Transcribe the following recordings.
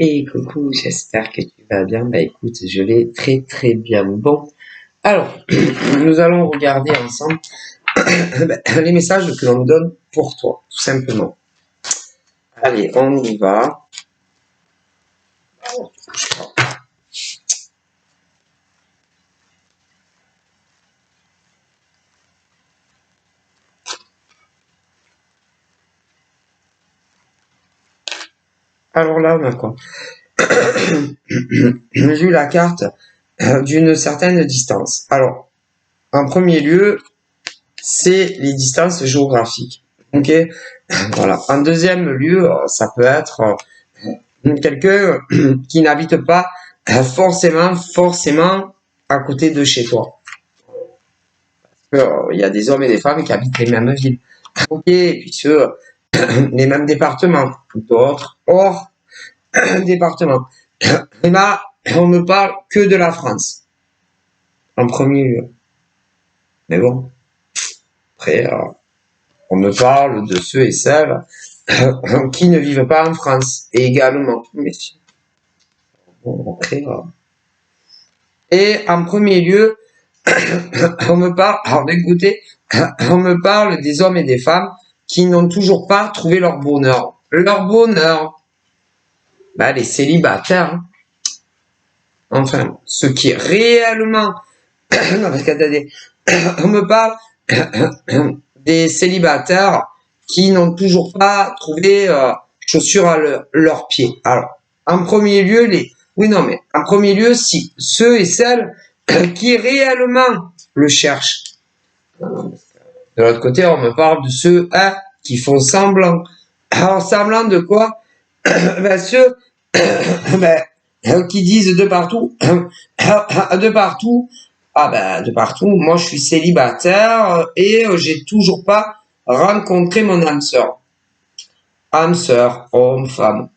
Et coucou, j'espère que tu vas bien. Bah écoute, je vais très très bien. Bon, alors, nous allons regarder ensemble les messages que l'on donne pour toi, tout simplement. Allez, on y va. Alors là, on a quoi? J'ai eu la carte d'une certaine distance. Alors, en premier lieu, c'est les distances géographiques. Ok, voilà. En deuxième lieu, ça peut être quelqu'un qui n'habite pas forcément à côté de chez toi. Il y a des hommes et des femmes qui habitent les mêmes villes. Ok, et puis ceux, les mêmes départements, d'autres hors département. Et là, on ne parle que de la France, en premier lieu. Mais bon, après, on me parle de ceux et celles qui ne vivent pas en France, et également. Mais bon, après, et en premier lieu, on me parle, alors d'écouter, on me parle des hommes et des femmes qui n'ont toujours pas trouvé leur bonheur. Leur bonheur, bah, les célibataires, hein. Enfin, ceux qui réellement, non, parce qu'attendez, on me parle des célibataires qui n'ont toujours pas trouvé chaussures à leurs pieds. Alors, en premier lieu, en premier lieu, si ceux et celles qui réellement le cherchent. De l'autre côté, on me parle de ceux qui font semblant. Alors, semblant de quoi? Ceux qui disent de partout, de partout, moi je suis célibataire et j'ai toujours pas rencontré mon âme sœur. Âme sœur, homme, femme.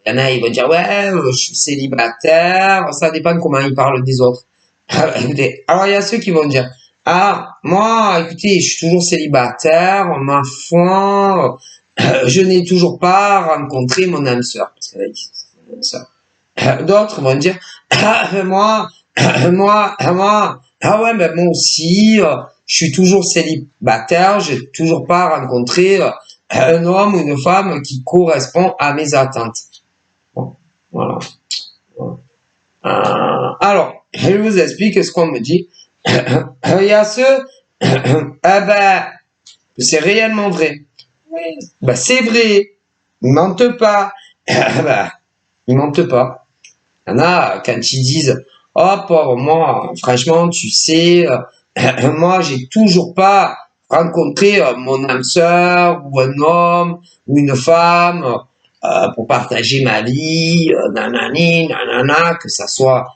Il y en a, ils vont dire, ouais, je suis célibataire, ça dépend comment ils parlent des autres. Écoutez, alors il y a ceux qui vont dire, ah, moi, écoutez, je suis toujours célibataire, ma foi, je n'ai toujours pas rencontré mon âme sœur. Parce qu'elle a dit, c'est mon âme sœur. D'autres vont dire, moi, ah ouais, ben moi aussi, je suis toujours célibataire, j'ai toujours pas rencontré un homme ou une femme qui correspond à mes attentes. Bon, voilà. Alors, je vous explique ce qu'on me dit. Il y a ceux, c'est réellement vrai. Ben, c'est vrai. Ils mentent pas. Ils mentent pas. Il y en a, quand ils disent, oh, pauvre, moi, franchement, tu sais, moi, j'ai toujours pas rencontré mon âme sœur, ou un homme, ou une femme, pour partager ma vie, nanani, nanana, que ça soit,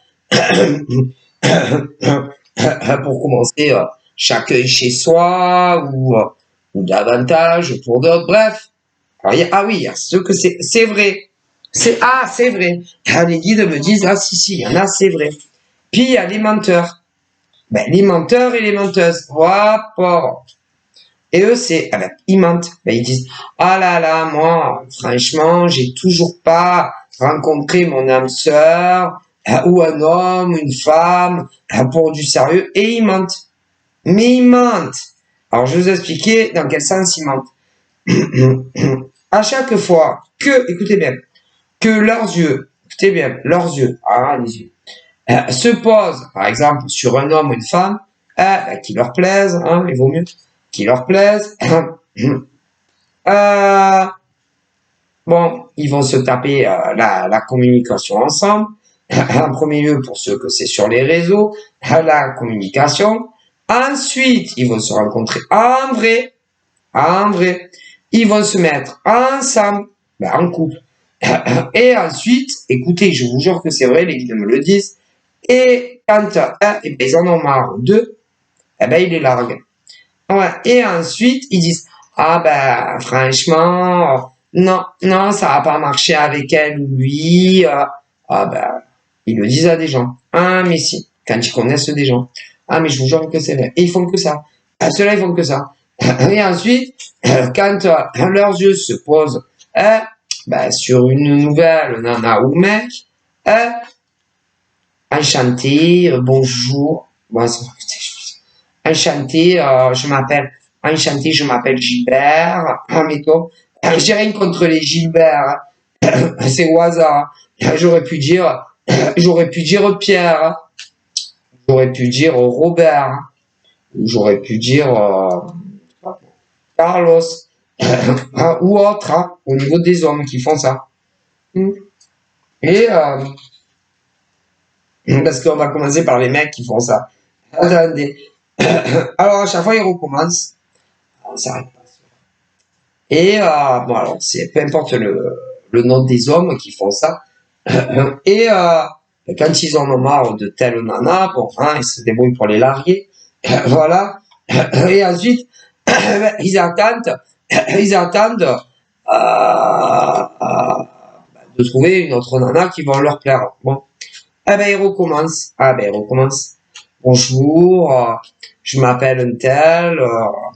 pour commencer, chacun chez soi, ou davantage pour d'autres, bref. Alors, oui, il y a ceux que c'est vrai. C'est vrai. Les guides me disent, ah si, il y en a, c'est vrai. Puis il y a les menteurs. Ben, les menteurs et les menteuses. Rapport. Et eux, ils mentent. Ben, ils disent, ah là là, moi, franchement, j'ai toujours pas rencontré mon âme sœur, ou un homme, ou une femme, pour du sérieux. Et ils mentent. Mais ils mentent. Alors, je vais vous expliquer dans quel sens ils mentent. À chaque fois écoutez bien, que leurs yeux, écoutez bien, leurs yeux, les yeux, se posent, par exemple, sur un homme ou une femme, qui leur plaise, il vaut mieux, qui leur plaise, bon, ils vont se taper la communication ensemble, en premier lieu pour ceux que c'est sur les réseaux, la communication, ensuite, ils vont se rencontrer en vrai, ils vont se mettre ensemble, en couple. Et ensuite, écoutez, je vous jure que c'est vrai, les guides me le disent, et quand ils en ont marre d'eux, ils les larguent. Ouais. Et ensuite, ils disent, franchement, non, ça va pas marcher avec elle ou lui. Ils le disent à des gens. Ah, mais si, quand ils connaissent des gens. Ah, mais je vous jure que c'est vrai. Et ils font que ça. Ceux-là, ils font que ça. Et ensuite, quand leurs yeux se posent ben, sur une nouvelle nana ou mec, enchanté, bonjour, bon, enchanté, enchanté, je m'appelle Gilbert, mettons, j'ai rien contre les Gilbert, c'est au hasard, j'aurais pu dire Pierre, j'aurais pu dire Robert, j'aurais pu dire Carlos, ou autre, hein, au niveau des hommes qui font ça. Et parce qu'on va commencer par les mecs qui font ça. Attendez. Alors à chaque fois ils recommencent. On s'arrête pas. Et bon alors c'est peu importe le nom des hommes qui font ça. Et quand ils en ont marre de telle nana, bon, hein, ils se débrouillent pour les larguer. Voilà. Et ensuite, ils attendent de trouver une autre nana qui va leur plaire. Bon. Ah ben, ils recommencent. Bonjour, je m'appelle un tel,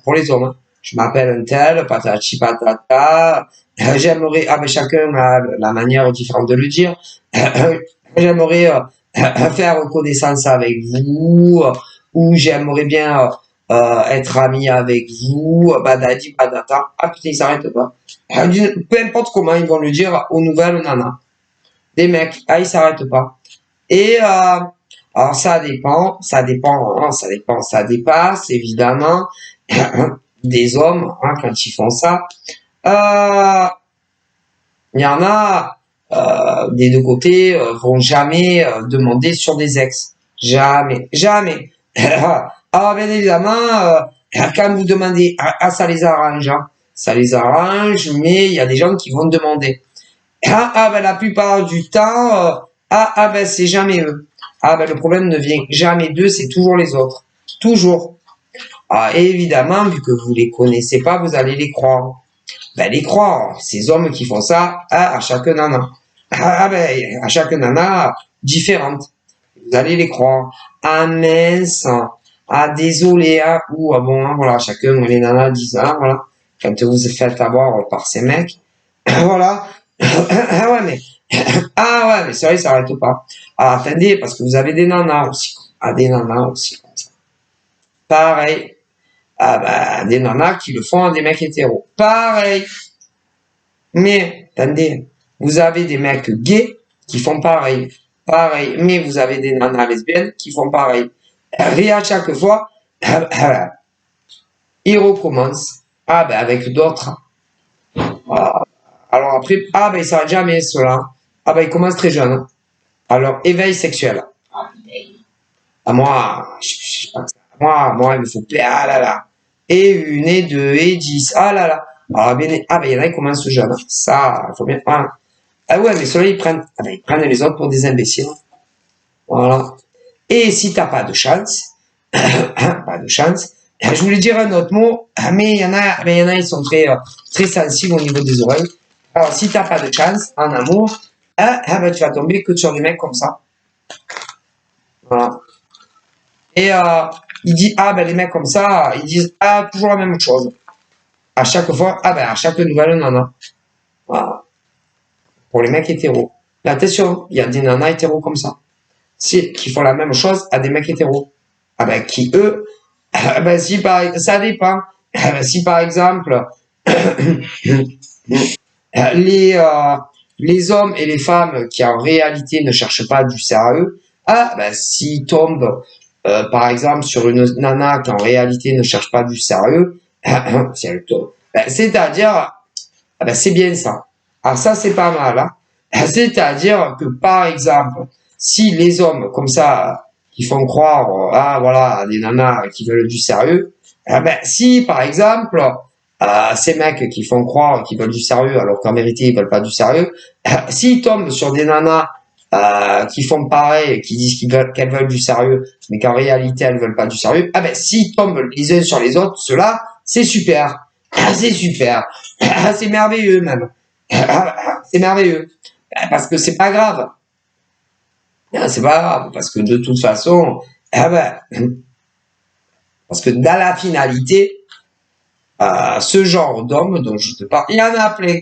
pour les hommes, hein. Je m'appelle un tel, patati patata. J'aimerais, ben chacun a la manière différente de le dire. J'aimerais faire connaissance avec vous, ou j'aimerais bien être ami avec vous, badadi badata. Ah putain, ils s'arrêtent pas. Peu importe comment ils vont le dire aux nouvelles nanas. Des mecs, ils s'arrêtent pas. Et alors ça dépasse évidemment des hommes hein, quand ils font ça. Il y en a des deux côtés vont jamais demander sur des ex, jamais. Alors bien évidemment, quand vous demandez, ça les arrange, hein. Ça les arrange, mais il y a des gens qui vont demander. Ben la plupart du temps, ben c'est jamais eux. Ben le problème ne vient jamais d'eux, c'est toujours les autres. Toujours. Et évidemment, vu que vous les connaissez pas, vous allez les croire. Ben les croire, ces hommes qui font ça à chaque nana. Ben à chaque nana différente. Vous allez les croire. Mince. Désolé. Ou bon, hein, voilà, chacun les nanas disent voilà. Quand vous vous faites avoir par ces mecs, voilà. Ouais, mais c'est vrai, ça arrête pas. Attendez, parce que vous avez des nanas aussi. Des nanas aussi comme ça. Pareil. Des nanas qui le font à des mecs hétéros. Pareil. Mais, attendez, vous avez des mecs gays qui font pareil. Pareil. Mais vous avez des nanas lesbiennes qui font pareil. Et à chaque fois, ils recommencent. Avec d'autres. Alors après, il s'arrête jamais cela. Il commence très jeune. Alors, éveil sexuel. Moi, il me faut plaire, là là. Et une, et deux, et 10, là là. Alors, il y en a qui commencent jeune. Ça, il faut bien, voilà. Ouais, mais ceux-là, ils prennent les autres pour des imbéciles. Voilà. Et si t'as pas de chance, je voulais dire un autre mot, mais il y en a, ils sont très sensibles au niveau des oreilles. Alors, si t'as pas de chance en amour, tu vas tomber que sur des mecs comme ça. Voilà. Et il dit, les mecs comme ça, ils disent toujours la même chose. À chaque fois, à chaque nouvelle nana. Voilà. Pour les mecs hétéros. Mais attention, il y a des nanas hétéros comme ça. Qui font la même chose à des mecs hétéros. Qui eux, ça dépend. Si par exemple, les hommes et les femmes qui en réalité ne cherchent pas du sérieux, s'ils tombent par exemple sur une nana qui en réalité ne cherche pas du sérieux, si elle tombe, c'est-à-dire c'est bien ça. Alors ça c'est pas mal, hein. C'est-à-dire que par exemple, si les hommes comme ça qui font croire voilà des nanas qui veulent du sérieux, si par exemple ces mecs qui font croire qu'ils veulent du sérieux alors qu'en vérité ils veulent pas du sérieux, s'ils tombent sur des nanas qui font pareil, qui disent qu'elles veulent du sérieux, mais qu'en réalité elles veulent pas du sérieux, s'ils tombent les uns sur les autres, cela c'est super, c'est super, c'est merveilleux même, c'est merveilleux, parce que c'est pas grave, c'est pas grave, parce que de toute façon, parce que dans la finalité, ce genre d'homme dont je te parle, il y en a plein.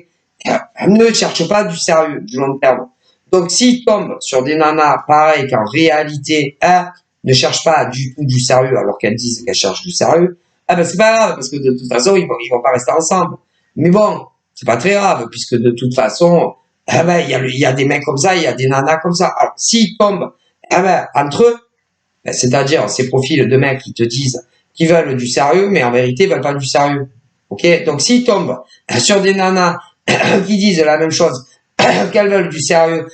ne cherchent pas du sérieux, du long terme. Donc, s'ils tombent sur des nanas, pareil, qu'en réalité, ne cherchent pas du tout du sérieux, alors qu'elles disent qu'elles cherchent du sérieux, ben, c'est pas grave, parce que de toute façon, ils vont pas rester ensemble. Mais bon, c'est pas très grave, puisque de toute façon, ben, il y a des mecs comme ça, il y a des nanas comme ça. Alors, s'ils tombent, ben, entre eux, ben, c'est-à-dire ces profils de mecs qui te disent qu'ils veulent du sérieux, mais en vérité, ils veulent pas du sérieux. Ok? Donc, s'ils tombent sur des nanas qui disent la même chose, qu'elles veulent du sérieux,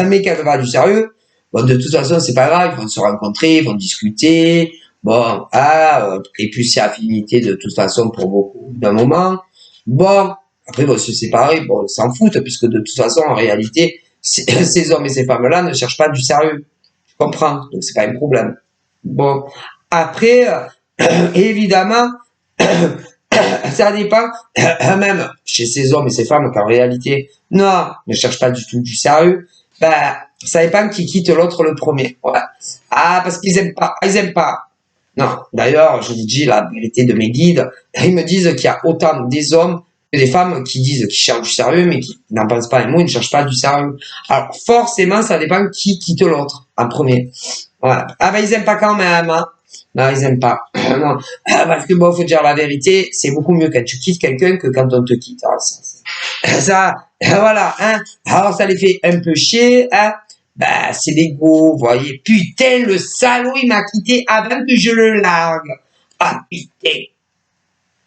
mais qu'elles veulent pas du sérieux, bon, de toute façon, c'est pas grave, ils vont se rencontrer, ils vont discuter, bon, et puis c'est affinité de toute façon pour beaucoup d'un moment. Bon, après, ils vont se séparer, bon, ils s'en foutent, puisque de toute façon, en réalité, ces hommes et ces femmes-là ne cherchent pas du sérieux. Tu comprends? Donc, c'est pas un problème. Bon, après, évidemment, ça dépend, même chez ces hommes et ces femmes qu'en réalité, non, ne cherchent pas du tout du sérieux, ben, ça dépend qui quitte l'autre le premier. Ouais. Ah, parce qu'ils aiment pas, ils aiment pas. Non, d'ailleurs, je vous dis la vérité de mes guides, ils me disent qu'il y a autant des hommes que des femmes qui disent qu'ils cherchent du sérieux, mais qui n'en pensent pas un mot, ils ne cherchent pas du sérieux. Alors, forcément, ça dépend qui quitte l'autre en premier. Voilà. Ah ben, ils aiment pas quand même, hein. Non, ils aiment pas. Non. Parce que bon, faut dire la vérité, c'est beaucoup mieux quand tu quittes quelqu'un que quand on te quitte. Alors, ça, voilà, hein. Alors, ça les fait un peu chier, hein. Bah, c'est l'ego, vous voyez. Putain, le salaud, il m'a quitté avant que je le largue. Ah, putain.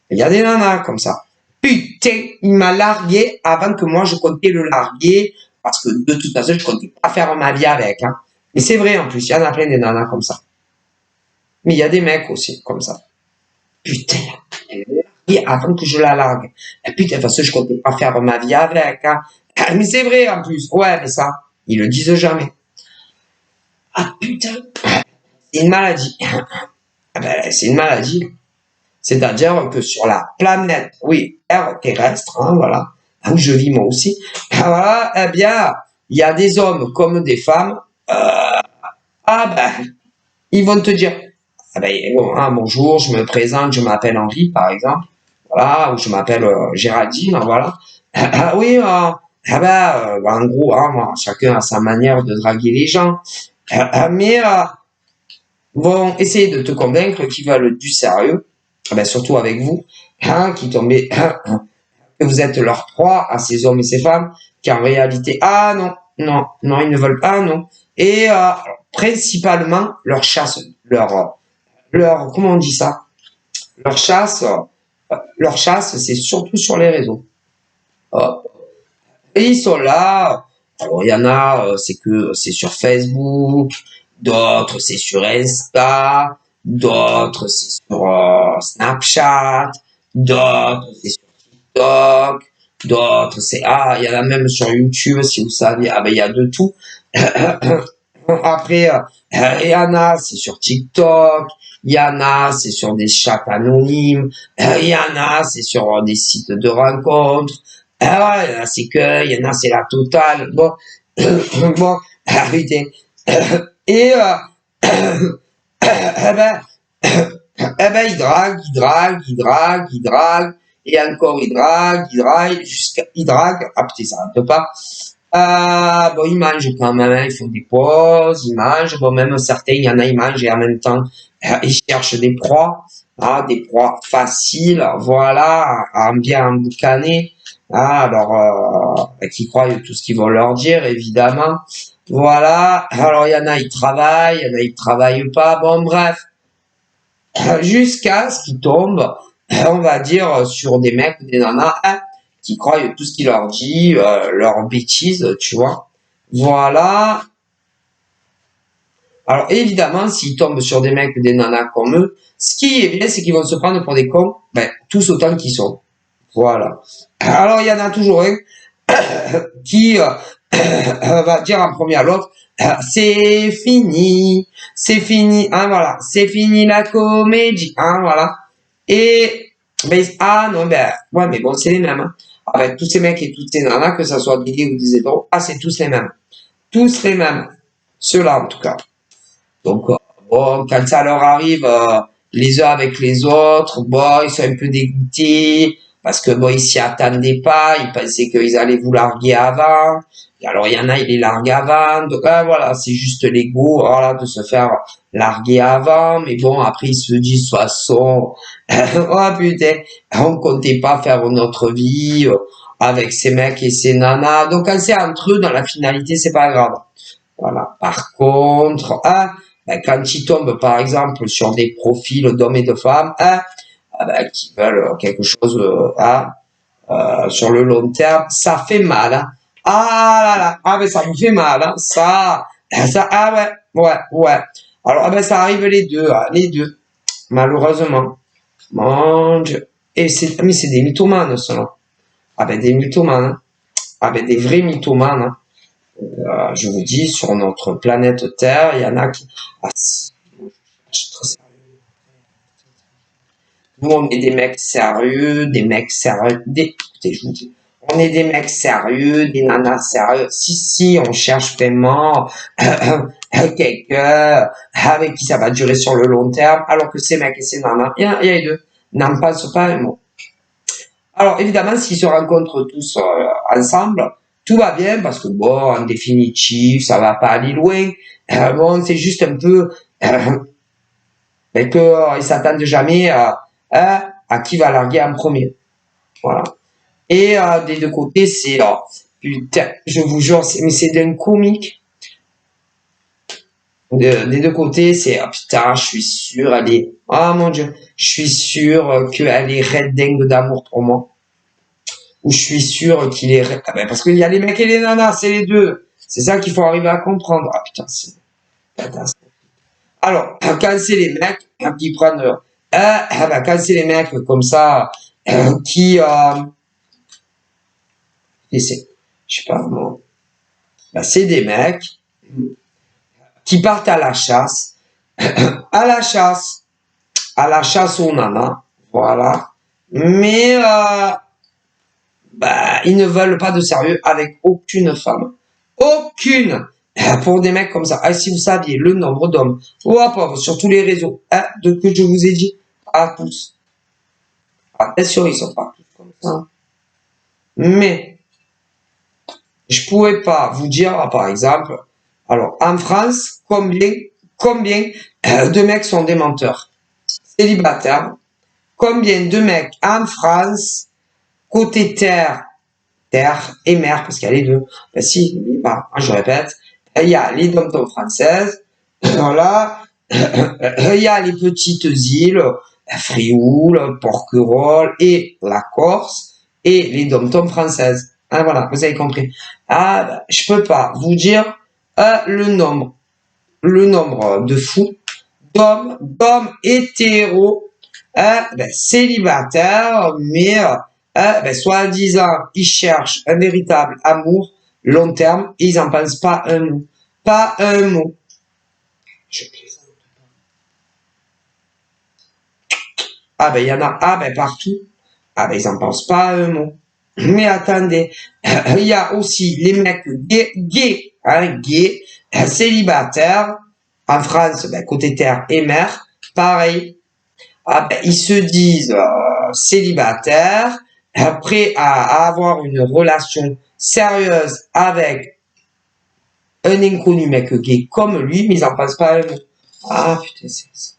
Il y a des nanas comme ça. Putain, il m'a largué avant que moi je comptais le larguer. Parce que de toute façon, je comptais pas faire ma vie avec, hein. Mais c'est vrai, en plus, il y en a plein des nanas comme ça. Mais il y a des mecs aussi, comme ça. Putain, et avant que je la largue. Et putain, de toute façon, je comptais pas faire ma vie avec, hein. Mais c'est vrai, en plus. Ouais, mais ça, ils le disent jamais. Ah, putain. C'est une maladie. Ah ben, c'est une maladie. C'est-à-dire que sur la planète, oui, Terre terrestre, hein, voilà, où je vis moi aussi, voilà, eh bien, il y a des hommes comme des femmes, ah ben, ils vont te dire, ah ben, bon, hein, bonjour, je me présente, je m'appelle Henri, par exemple, voilà, ou je m'appelle Géraldine, voilà. Ah oui, ah ben, en gros, hein, moi, chacun a sa manière de draguer les gens, mais vont essayer de te convaincre qu'ils veulent du sérieux, ben, surtout avec vous, hein, qui tombez, que vous êtes leur proie à ces hommes et ces femmes, qui en réalité, ah non, non, non, ils ne veulent pas, non. Et principalement, comment on dit ça? Leur chasse, c'est surtout sur les réseaux. Et ils sont là. Alors, il y en a, c'est sur Facebook, d'autres, c'est sur Insta, d'autres, c'est sur Snapchat, d'autres, c'est sur TikTok, d'autres, il y en a même sur YouTube, si vous savez, ah ben, il y a de tout. Après, il y en a, c'est sur TikTok, il y en a, c'est sur des chats anonymes, il y en a, c'est sur des sites de rencontres, voilà, il y en a, c'est que, il y en a, c'est la totale. Bon, bon, arrêtez. Et, eh ben, eh ben, il drague, et encore il drague, ah putain, ça n'arrête pas. Bon, ils mangent quand même, hein, ils font des pauses, ils mangent, bon, même certains, il y en a, ils mangent et en même temps, ils cherchent des proies faciles, voilà, à bien emboucaner, alors, qui croient tout ce qu'ils vont leur dire, évidemment. Voilà, alors il y en a, il y en a, ils travaillent pas, bon, bref, jusqu'à ce qu'ils tombent, on va dire, sur des mecs ou des nanas, hein, qui croient tout ce qu'il leur dit, leurs bêtises, tu vois. Voilà. Alors évidemment, s'ils tombent sur des mecs ou des nanas comme eux, ce qui est bien, c'est qu'ils vont se prendre pour des cons, ben, tous autant qu'ils sont. Voilà. Alors il y en a toujours un qui va dire en premier à l'autre, c'est fini, hein, voilà, c'est fini la comédie, hein, voilà. Et ben, ah non, ben, ouais, mais bon, c'est les mêmes, hein. Avec tous ces mecs et toutes ces nanas, que ça soit des gays ou des hétéros, ah, c'est tous les mêmes. Tous les mêmes. Ceux-là, en tout cas. Donc, bon, quand ça leur arrive, les uns avec les autres, bon, ils sont un peu dégoûtés, parce que bon, ils s'y attendaient pas, ils pensaient qu'ils allaient vous larguer avant. Et alors, il y en a, ils les larguent avant. Donc, voilà, c'est juste l'ego, voilà, de se faire larguer avant. Mais bon, après, ils se disent, de toute façon, oh putain, on comptait pas faire notre vie avec ces mecs et ces nanas. Donc, quand c'est entre eux, dans la finalité, c'est pas grave. Voilà. Par contre, ben, quand ils tombent, par exemple, sur des profils d'hommes et de femmes, ben, qui veulent quelque chose sur le long terme, ça fait mal. Hein. Ah là là, ah ben ça me fait mal. Hein. Ça, ah ouais. Alors, ben ça arrive les deux, malheureusement. Mon Dieu. Mais c'est des mythomanes, ceux-là. Ah ben des mythomanes. Hein. Ah ben des vrais mythomanes. Hein. Je vous dis, sur notre planète Terre, il y en a qui... Ah, si, je suis très sérieux. Nous, on est des mecs sérieux, écoutez, je vous dis, on est des mecs sérieux, des nanas sérieux. Si, on cherche vraiment quelqu'un avec qui ça va durer sur le long terme, alors que ces mecs et ces nanas, il y a les deux, n'en passent pas un mot. Alors, évidemment, s'ils se rencontrent tous ensemble, tout va bien, parce que bon, en définitive, ça va pas aller loin. Bon, c'est juste un peu qu'ils s'attendent jamais à qui va larguer en premier. Voilà. Et des deux côtés, c'est putain, je vous jure, mais c'est d'un comique. Des deux côtés, c'est putain, je suis sûr, elle est, oh mon Dieu, je suis sûr qu'elle est red dingue d'amour pour moi. Ou je suis sûr qu'il est red, parce qu'il y a les mecs et les nanas, c'est les deux. C'est ça qu'il faut arriver à comprendre. Ah putain, c'est catastrophe. Alors, quand c'est les mecs qui prennent, quand c'est les mecs comme ça, qui, je sais pas comment, c'est des mecs qui partent à la chasse, à la chasse aux nanas, voilà. Mais ils ne veulent pas de sérieux avec aucune femme, aucune. Pour des mecs comme ça. Ah, si vous saviez le nombre d'hommes, sur tous les réseaux, que je vous ai dit, à tous. Attention, ils sont pas tous comme ça. Mais je pourrais pas vous dire, par exemple, alors en France, combien de mecs sont des menteurs célibataires? Combien de mecs en France, côté terre et mer, parce qu'il y a les deux. Ben si, je répète, il y a les dom-toms françaises, voilà, il y a les petites îles, Frioul, Porquerolles et la Corse, et les dom-toms françaises. Voilà, vous avez compris. Je peux pas vous dire le nombre de fous, d'hommes hétéros, célibataires, mais soi-disant, ils cherchent un véritable amour long terme et ils n'en pensent pas un mot. Pas un mot. Je plaisante pas. Il y en a, partout. Ils n'en pensent pas un mot. Mais attendez, il y a aussi les mecs gays, célibataires, en France, côté terre et mer, pareil. Ils se disent célibataires, prêts à avoir une relation sérieuse avec un inconnu mec gay comme lui, mais ils n'en passent pas un mot. Putain, c'est ça.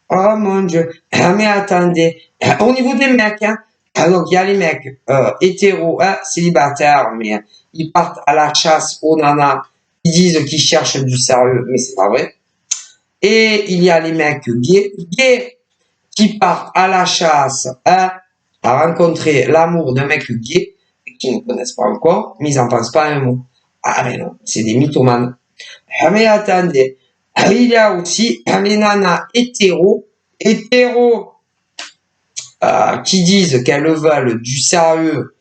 Oh mon Dieu. Mais attendez, au niveau des mecs, donc il y a les mecs hétéros, célibataires, mais ils partent à la chasse aux nanas, ils disent qu'ils cherchent du sérieux, mais c'est pas vrai. Et il y a les mecs gays qui partent à la chasse à rencontrer l'amour d'un mec gay qui ne connaissent pas encore, mais ils n'en pensent pas un mot. Mais non, c'est des mythomanes. Mais attendez, il y a aussi les nanas hétéros qui disent qu'elles veulent du sérieux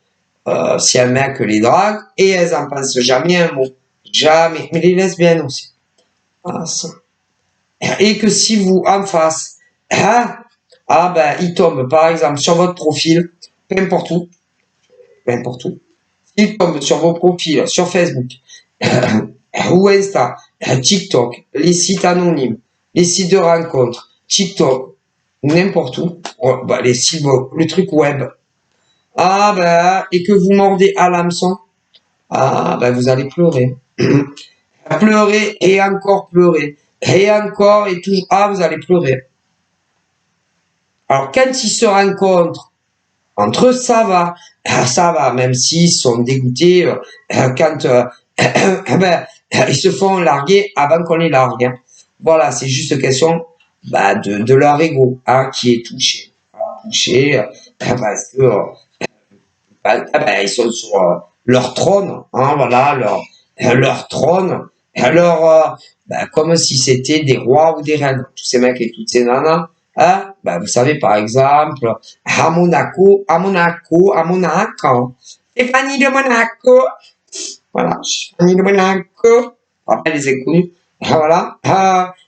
si un mec les drague et elles n'en pensent jamais un mot. Jamais. Mais les lesbiennes aussi. Ça. Et que si vous, en face, il tombe, par exemple, sur votre profil, peu importe où, il tombe sur vos profils, sur Facebook, ou Insta, TikTok, les sites anonymes, les sites de rencontres, TikTok, n'importe où, les sites, le truc web, Ah ben, et que vous mordez à l'hameçon, ah ben vous allez pleurer. Pleurer et encore pleurer. Et encore et toujours. Ah, vous allez pleurer. Alors quand ils se rencontrent, entre eux, ça va, même s'ils sont dégoûtés quand ben, ils se font larguer avant qu'on les largue. Hein. Voilà, c'est juste question de leur ego hein, qui est touché. Touché parce que ils sont sur leur trône, hein, voilà, leur trône, alors comme si c'était des rois ou des reines, tous ces mecs et toutes ces nanas, hein, vous savez par exemple, à Monaco, Stéphanie de Monaco, voilà, Stéphanie de Monaco, après les inconnus, voilà,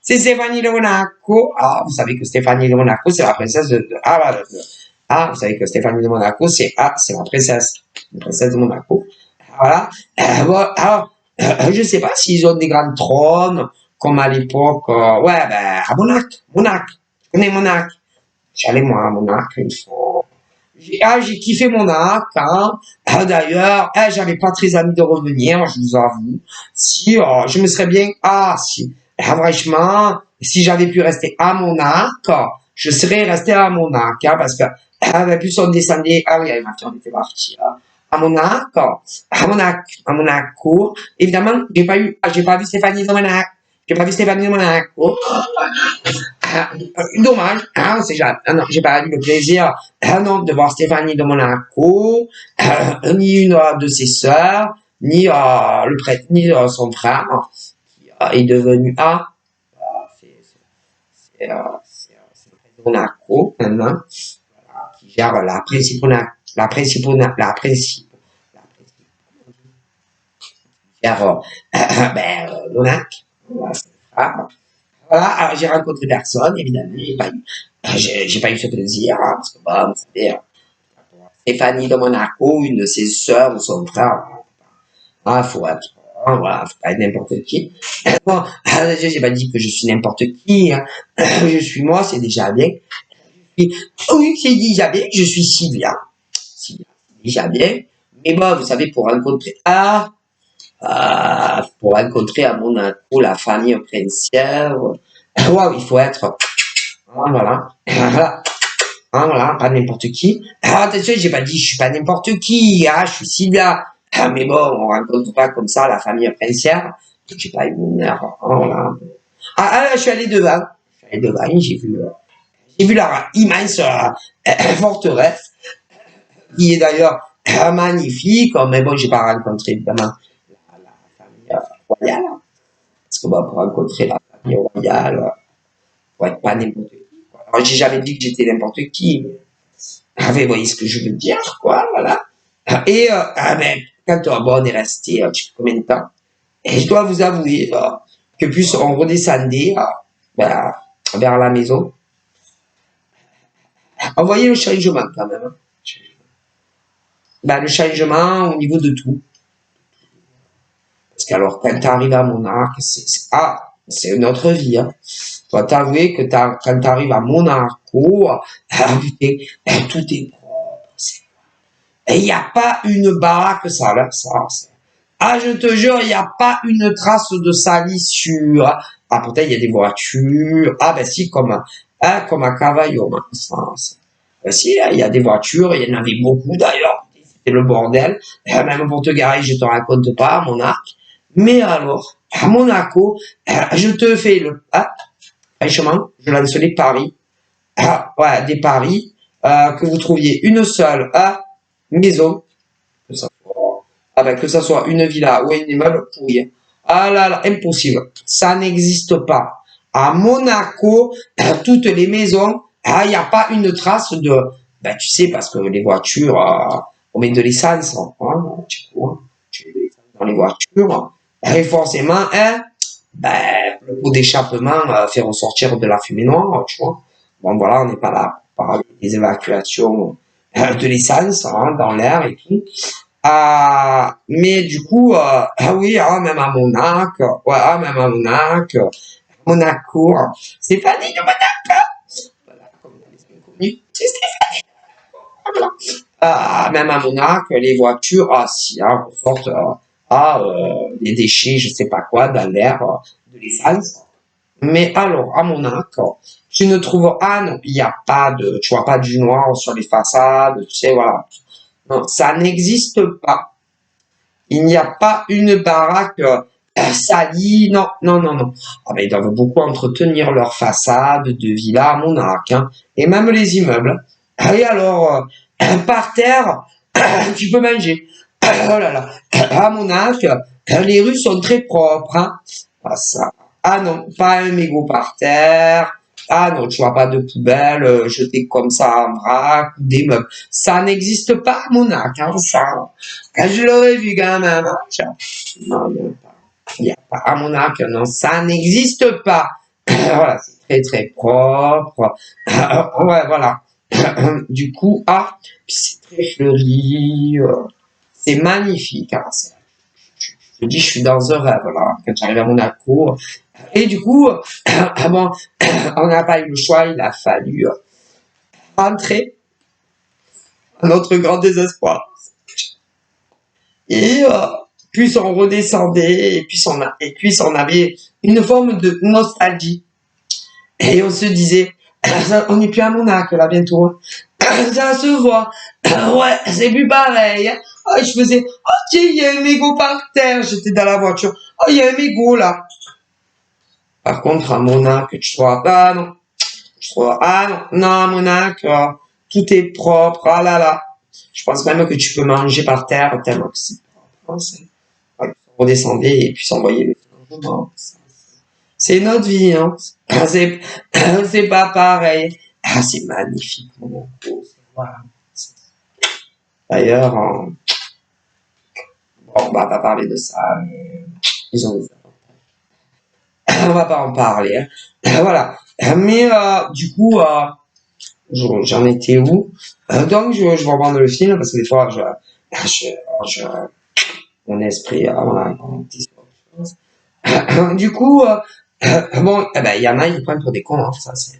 c'est Stéphanie de Monaco, ah, vous savez que Stéphanie de Monaco, c'est la princesse ah, voilà, ah, vous savez que Stéphanie de Monaco, c'est la princesse de Monaco. Voilà. Bon, alors, je sais pas s'ils ont des grands trônes, comme à l'époque, ouais, à Monac. Je connais Monac. J'allais moi à Monac une fois. J'ai kiffé Monac, hein. D'ailleurs, j'avais pas très envie de revenir, je vous avoue. Si, je me serais bien, si, franchement, si j'avais pu rester à Monac, je serais resté à Monac, hein, parce que, plus on descendait, ah oui, avec ma fille, on était parti, à Monaco, à Monaco. Évidemment, j'ai pas vu Stéphanie de Monaco. J'ai pas vu Stéphanie de Monaco. Dommage, hein, c'est jamais, non, j'ai pas eu le plaisir, non, de voir Stéphanie de Monaco, ni une de ses sœurs, ni le prêtre, ni son frère, qui est devenu c'est le prêtre de Monaco maintenant, voilà, qui gère Monac, voilà, c'est le frère. Voilà, alors j'ai rencontré personne, évidemment, j'ai pas eu ce plaisir, hein, parce que bon, vous savez, Stéphanie de Monaco, une de ses sœurs ou son frère, faut être, voilà, faut pas être n'importe qui. Bon, j'ai pas dit que je suis n'importe qui, hein. Je suis moi, c'est déjà bien. Oui, c'est déjà bien, je suis Sylvia. Sylvia, c'est déjà bien. Mais bon, vous savez, pour rencontrer à Monaco la famille princière, wow, il faut être, voilà, voilà, voilà, pas n'importe qui. Attention, j'ai pas dit je suis pas n'importe qui, je suis Sylvia. Mais bon, on rencontre pas comme ça la famille princière. J'ai pas eu mon heure, voilà. Je suis allé devant. J'ai vu leur immense forteresse, qui est d'ailleurs magnifique. Mais bon, j'ai pas rencontré évidemment la famille royale. Parce que bon, pour rencontrer la famille royale, faut être pas n'importe qui. Alors, j'ai jamais dit que j'étais n'importe qui. Vous voyez ce que je veux dire, quoi, voilà. Et, quand bon, on est resté, je sais plus combien de temps. Et je dois vous avouer, que plus on redescendait, vers la maison, on voyait le changement, quand même, hein. Le changement au niveau de tout. Parce qu'alors, quand tu arrives à Monarque, c'est une autre vie, hein. Dois t'avouer que quand tu arrives à Monaco, tout est propre. Et il n'y a pas une baraque sale. Je te jure, il n'y a pas une trace de salissure. Peut-être il y a des voitures. Si, comme à Cavaillon, si, il y a des voitures, il y en avait beaucoup d'ailleurs. C'était le bordel. Même pour te garer, je te raconte pas, à Monaco. Mais alors, à Monaco, je te fais franchement, je lance les paris. Ouais, des paris, que vous trouviez une seule maison, que ça soit une villa ou un immeuble pourri. Ah là là, impossible. Ça n'existe pas. À Monaco, toutes les maisons, il n'y a pas une trace de, tu sais, parce que les voitures, on met de l'essence, tu mets de l'essence dans les voitures, et forcément, le pot d'échappement fait ressortir de la fumée noire, tu vois. Bon, voilà, on n'est pas là pour parler des évacuations de l'essence dans l'air et tout. Mais du coup, oui, même à Monaco, même à Monaco, Stéphanie de Monaco, voilà, comme les inconnus, c'est Stéphanie, voilà. Même à Monaco, les voitures, si, hein, sortent des déchets, je sais pas quoi, dans l'air, de l'essence. Mais alors, à Monaco, tu ne trouves, non, il n'y a pas de, tu vois pas du noir sur les façades, tu sais, voilà. Non, ça n'existe pas. Il n'y a pas une baraque salie, non, non, non, non. Ben, ils doivent beaucoup entretenir leur façade de villa à Monaco, hein, et même les immeubles. Et alors, par terre, tu peux manger. Oh là là, à Monaco, les rues sont très propres, hein. Ça. Non, pas un mégot par terre. Non, tu vois pas de poubelle jetée comme ça en vrac, des meubles. Ça n'existe pas à Monaco, hein, ça. Je l'aurais vu quand même. Hein, non, il n'y a pas à Monaco, non, ça n'existe pas. Voilà, c'est très très propre. Ouais, voilà. Du coup, c'est très fleuri. C'est magnifique. Hein, je dis, je suis dans un rêve, là, quand j'arrive à Monaco. Et du coup, bon, on n'a pas eu le choix, il a fallu rentrer à notre grand désespoir. Et puis on redescendait, et puis on avait une forme de nostalgie. Et on se disait, on n'est plus à Monaco là bientôt. Ça se voit. Ouais, c'est plus pareil. Je faisais, tiens, il y a un mégot par terre. J'étais dans la voiture. Il y a un mégot là. Par contre, à Monaco, tu vois, non. Non, à Monaco, tout est propre. Ah là là. Je pense même que tu peux manger par terre tellement que c'est propre. On redescendait et puis s'envoyer le changement. C'est notre vie, hein. C'est pas pareil. C'est magnifique, mon voilà. D'ailleurs, bon, on va pas parler de ça, mais ils ont des avantages. On va pas en parler. Hein. Voilà. Mais du coup, j'en étais où? Donc, je vais reprendre le film parce que des fois, mon esprit, voilà, du coup, bon, il y en a, ils prennent pour des cons, hein, ça, c'est,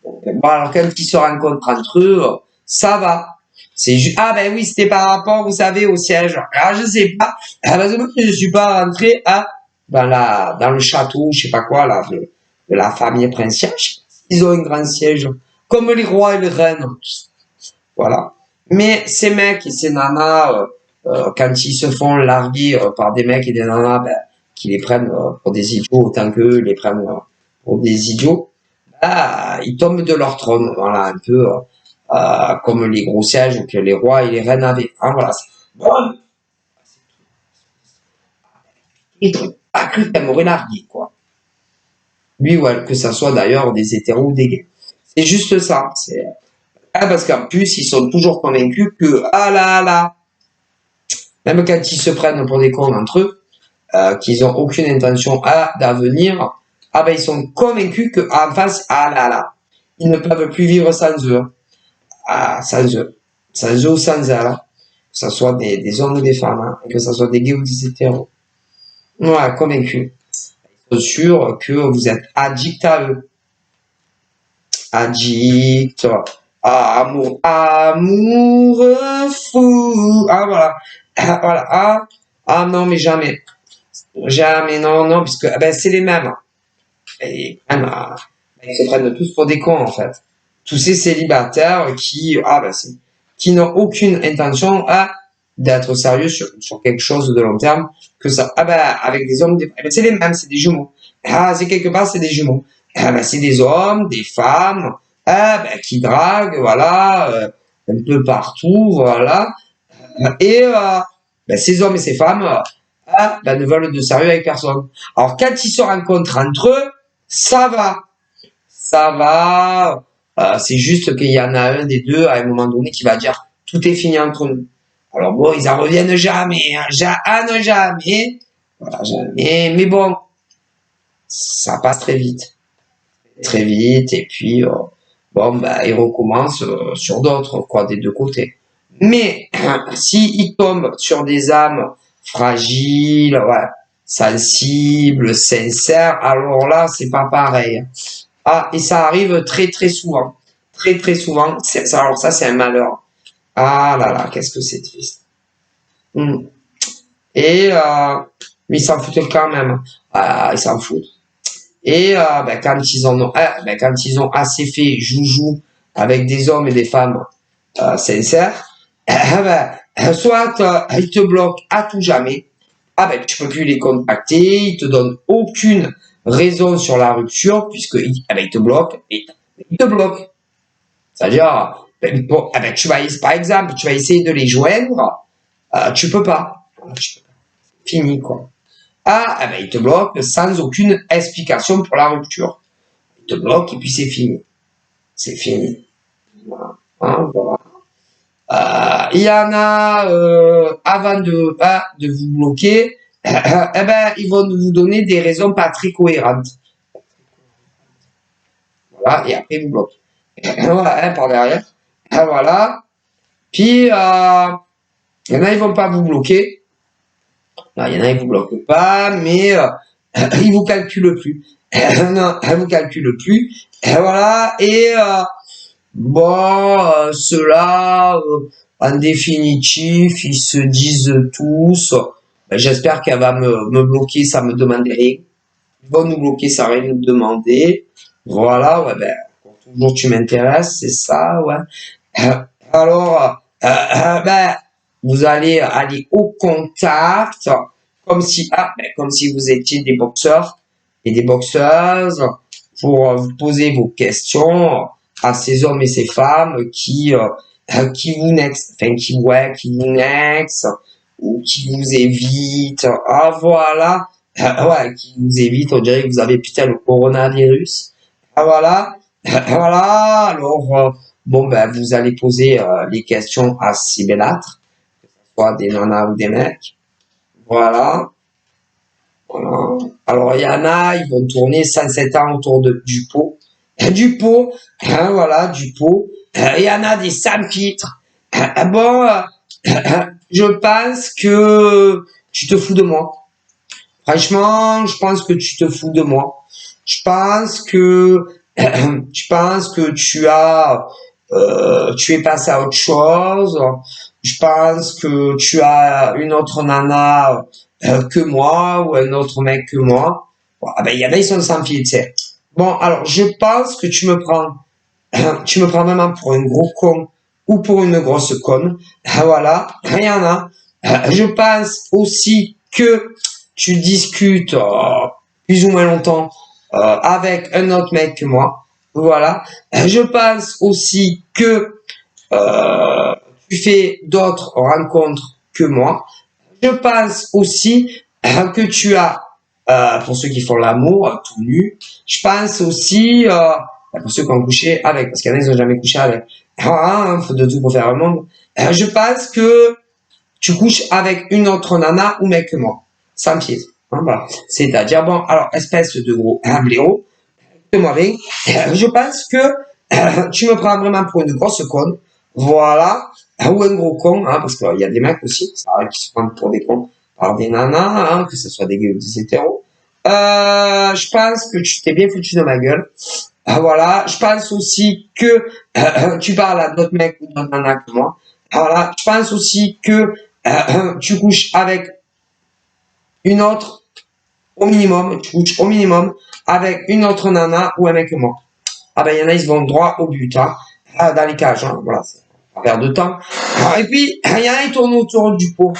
bon, alors, quand ils se rencontrent entre eux, ça va. C'est juste, ben oui, c'était par rapport, vous savez, au siège. Je sais pas. Parce que moi, je suis pas rentré, dans le château, je sais pas quoi, là, de la famille princière. Ils ont un grand siège. Comme les rois et les reines. Voilà. Mais ces mecs et ces nanas, quand ils se font larguer par des mecs et des nanas, qui les prennent pour des idiots autant qu'eux les prennent pour des idiots, ils tombent de leur trône, voilà, un peu comme les gros sièges que les rois et les reines avaient. Hein, voilà. Bon. Et pas cru qu'elle m'aurait largué, quoi. Lui ou elle, que ça soit d'ailleurs des hétéros ou des gays. C'est juste ça. Parce qu'en plus, ils sont toujours convaincus que, là, même quand ils se prennent pour des cons entre eux, qu'ils ont aucune intention d'avenir, ils sont convaincus que en face, là, ils ne peuvent plus vivre sans eux. Sans eux ou sans elles, que ce soit des hommes ou des femmes, hein, que ce soit des gays ou des hétéros. Ouais, convaincus. Ils sont sûrs que vous êtes addict à eux. Addict, amour fou. Voilà. Voilà. Non, mais jamais. Jamais, non, puisque c'est les mêmes. Et ils se prennent tous pour des cons, en fait. Tous ces célibataires qui n'ont aucune intention d'être sérieux sur quelque chose de long terme, que ça, avec des hommes, c'est les mêmes, c'est des jumeaux. C'est quelque part, c'est des jumeaux. C'est des hommes, des femmes, qui draguent, voilà, un peu partout, voilà. Et ces hommes et ces femmes ne veulent de sérieux avec personne. Alors quand ils se rencontrent entre eux, ça va. Ça va. C'est juste qu'il y en a un des deux à un moment donné qui va dire tout est fini entre nous. Alors bon, ils en reviennent jamais. Hein. Jamais. Voilà, jamais. Mais bon, ça passe très vite. Très vite. Et puis, ils recommencent sur d'autres, quoi, des deux côtés. Mais s'ils tombent sur des âmes fragiles, sensibles, sincères, alors là, c'est pas pareil. Et ça arrive très très souvent. Très très souvent. Alors ça, c'est un malheur. Ah là là, qu'est-ce que c'est triste. Hmm. Et ils s'en foutent quand même. Ah, ils s'en foutent. Et ben, quand ils ont assez fait joujou avec des hommes et des femmes sincères, soit ils te bloquent à tout jamais. Ah ben tu peux plus les contacter, ils te donnent aucune raison sur la rupture puisque ils te bloquent et ils te bloquent. C'est-à-dire, tu vas, par exemple, tu vas essayer de les joindre, tu peux pas. Fini, quoi. Ah, ben, il te bloque sans aucune explication pour la rupture. Il te bloque et puis c'est fini. C'est fini. Voilà. Hein, voilà. Il y en a, avant de vous bloquer, eh ben, ils vont vous donner des raisons pas très cohérentes. Voilà, et après, ils vous bloquent. Voilà, hein, par derrière. Voilà. Puis, il y en a, ils vont pas vous bloquer. Non, il y en a, ils vous bloquent pas, mais ils vous calculent plus. Non, ils vous calculent plus. Et voilà. Et bon, ceux-là, en définitif, ils se disent tous, ben, j'espère qu'elle va me bloquer sans me demander rien. Ils vont nous bloquer sans rien nous demander. Voilà, ouais, ben, toujours tu m'intéresses, c'est ça, ouais. Alors, ben, vous allez aller au contact, comme si vous étiez des boxeurs et des boxeuses, pour vous poser vos questions à ces hommes et ces femmes qui vous next, enfin qui vous next, ou qui vous évitent. Ah voilà, ouais, qui vous évitent. On dirait que vous avez putain le coronavirus. Ah voilà, voilà. Alors bon ben vous allez poser les questions à ces belâtres, soit des nanas ou des mecs. Voilà. Voilà. Alors, il y en a, ils vont tourner 107 ans autour du pot. Du pot, hein, voilà, du pot. Il y en a des sans filtres. Bon, je pense que tu te fous de moi. Franchement, je pense que tu te fous de moi. Je pense que tu es passé à autre chose. Je pense que tu as une autre nana que moi ou un autre mec que moi. Bon, ah ben il y en a ils sont sans filtre. Bon, alors je pense que tu me prends vraiment pour un gros con ou pour une grosse conne. Voilà, rien a. Je pense aussi que tu discutes plus ou moins longtemps avec un autre mec que moi. Voilà. Je pense aussi que tu fais d'autres rencontres que moi. Je pense aussi que tu as, pour ceux qui font l'amour tout nu, je pense aussi, pour ceux qui ont couché avec, parce qu'il y en a, ils n'ont jamais couché avec. Ah, faut de tout pour faire un monde. Je pense que tu couches avec une autre nana ou mec que moi, sans pied. Hein, voilà. C'est-à-dire, bon, alors, espèce de gros blaireau, de moi avec, je pense que tu me prends vraiment pour une grosse conne, voilà, ou un gros con, hein, parce qu'il y a des mecs aussi, ça arrive qui se prennent pour des cons par des nanas, hein, que ce soit des gays ou des hétéros. Je pense que tu t'es bien foutu de ma gueule. Voilà, je pense aussi que tu parles à d'autres mecs ou d'autres nanas que moi. Voilà, je pense aussi que tu couches avec une autre au minimum, tu couches au minimum avec une autre nana ou un mec que moi. Ah ben il y en a, ils se vont droit au but, hein, dans les cages, hein, voilà, c'est pas perdre de temps. Et puis, il y en a, ils tournent autour du pot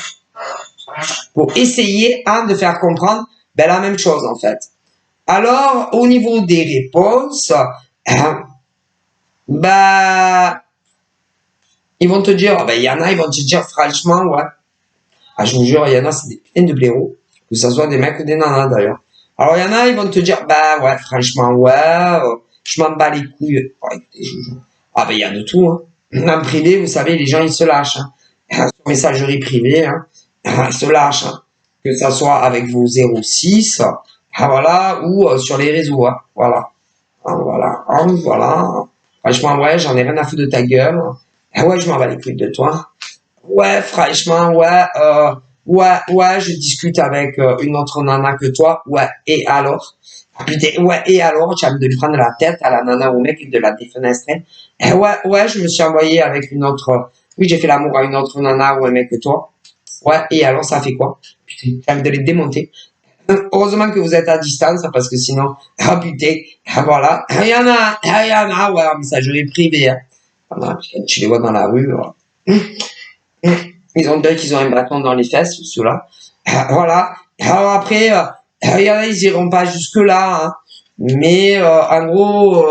pour essayer hein, de faire comprendre ben, la même chose en fait. Alors, au niveau des réponses, bah, ils vont te dire, ben, il y en a, ils vont te dire franchement, ouais. Ah, je vous jure, il y en a, c'est des putains de blaireaux, que ce soit des mecs ou des nanas d'ailleurs. Alors, il y en a, ils vont te dire, bah ouais, franchement, ouais, je m'en bats les couilles. Oh, écoutez, je vous jure. Ah, ben, il y a de tout, hein. En privé, vous savez, les gens, ils se lâchent. Hein. Sur messagerie privée, hein. Ils se lâchent. Hein. Que ça soit avec vos 06, ah, voilà, ou sur les réseaux, hein. Voilà. Ah, voilà. Ah, voilà. Franchement, ouais, j'en ai rien à foutre de ta gueule. Ah ouais, je m'en bats les couilles de toi. Ouais, franchement, ouais, je discute avec une autre nana que toi. Ouais, et alors? Ah, putain, ouais, et alors? Tu vas me prendre la tête à la nana au mec et de la défenestrer. Ouais, je me suis envoyé avec une autre Oui, j'ai fait l'amour à une autre nana ou un mec que toi. Ouais, et alors ça fait quoi? Putain, j'ai envie de les démonter. Heureusement que vous êtes à distance, parce que sinon, ah putain, voilà. Il y en a, ouais, en messagerie privée. Hein. Voilà, quand tu les vois dans la rue, ils ont dit qu'ils ont un bâton dans les fesses, ceux-là. Voilà. Alors après, il y en a, ils iront pas jusque-là, hein. Mais en gros,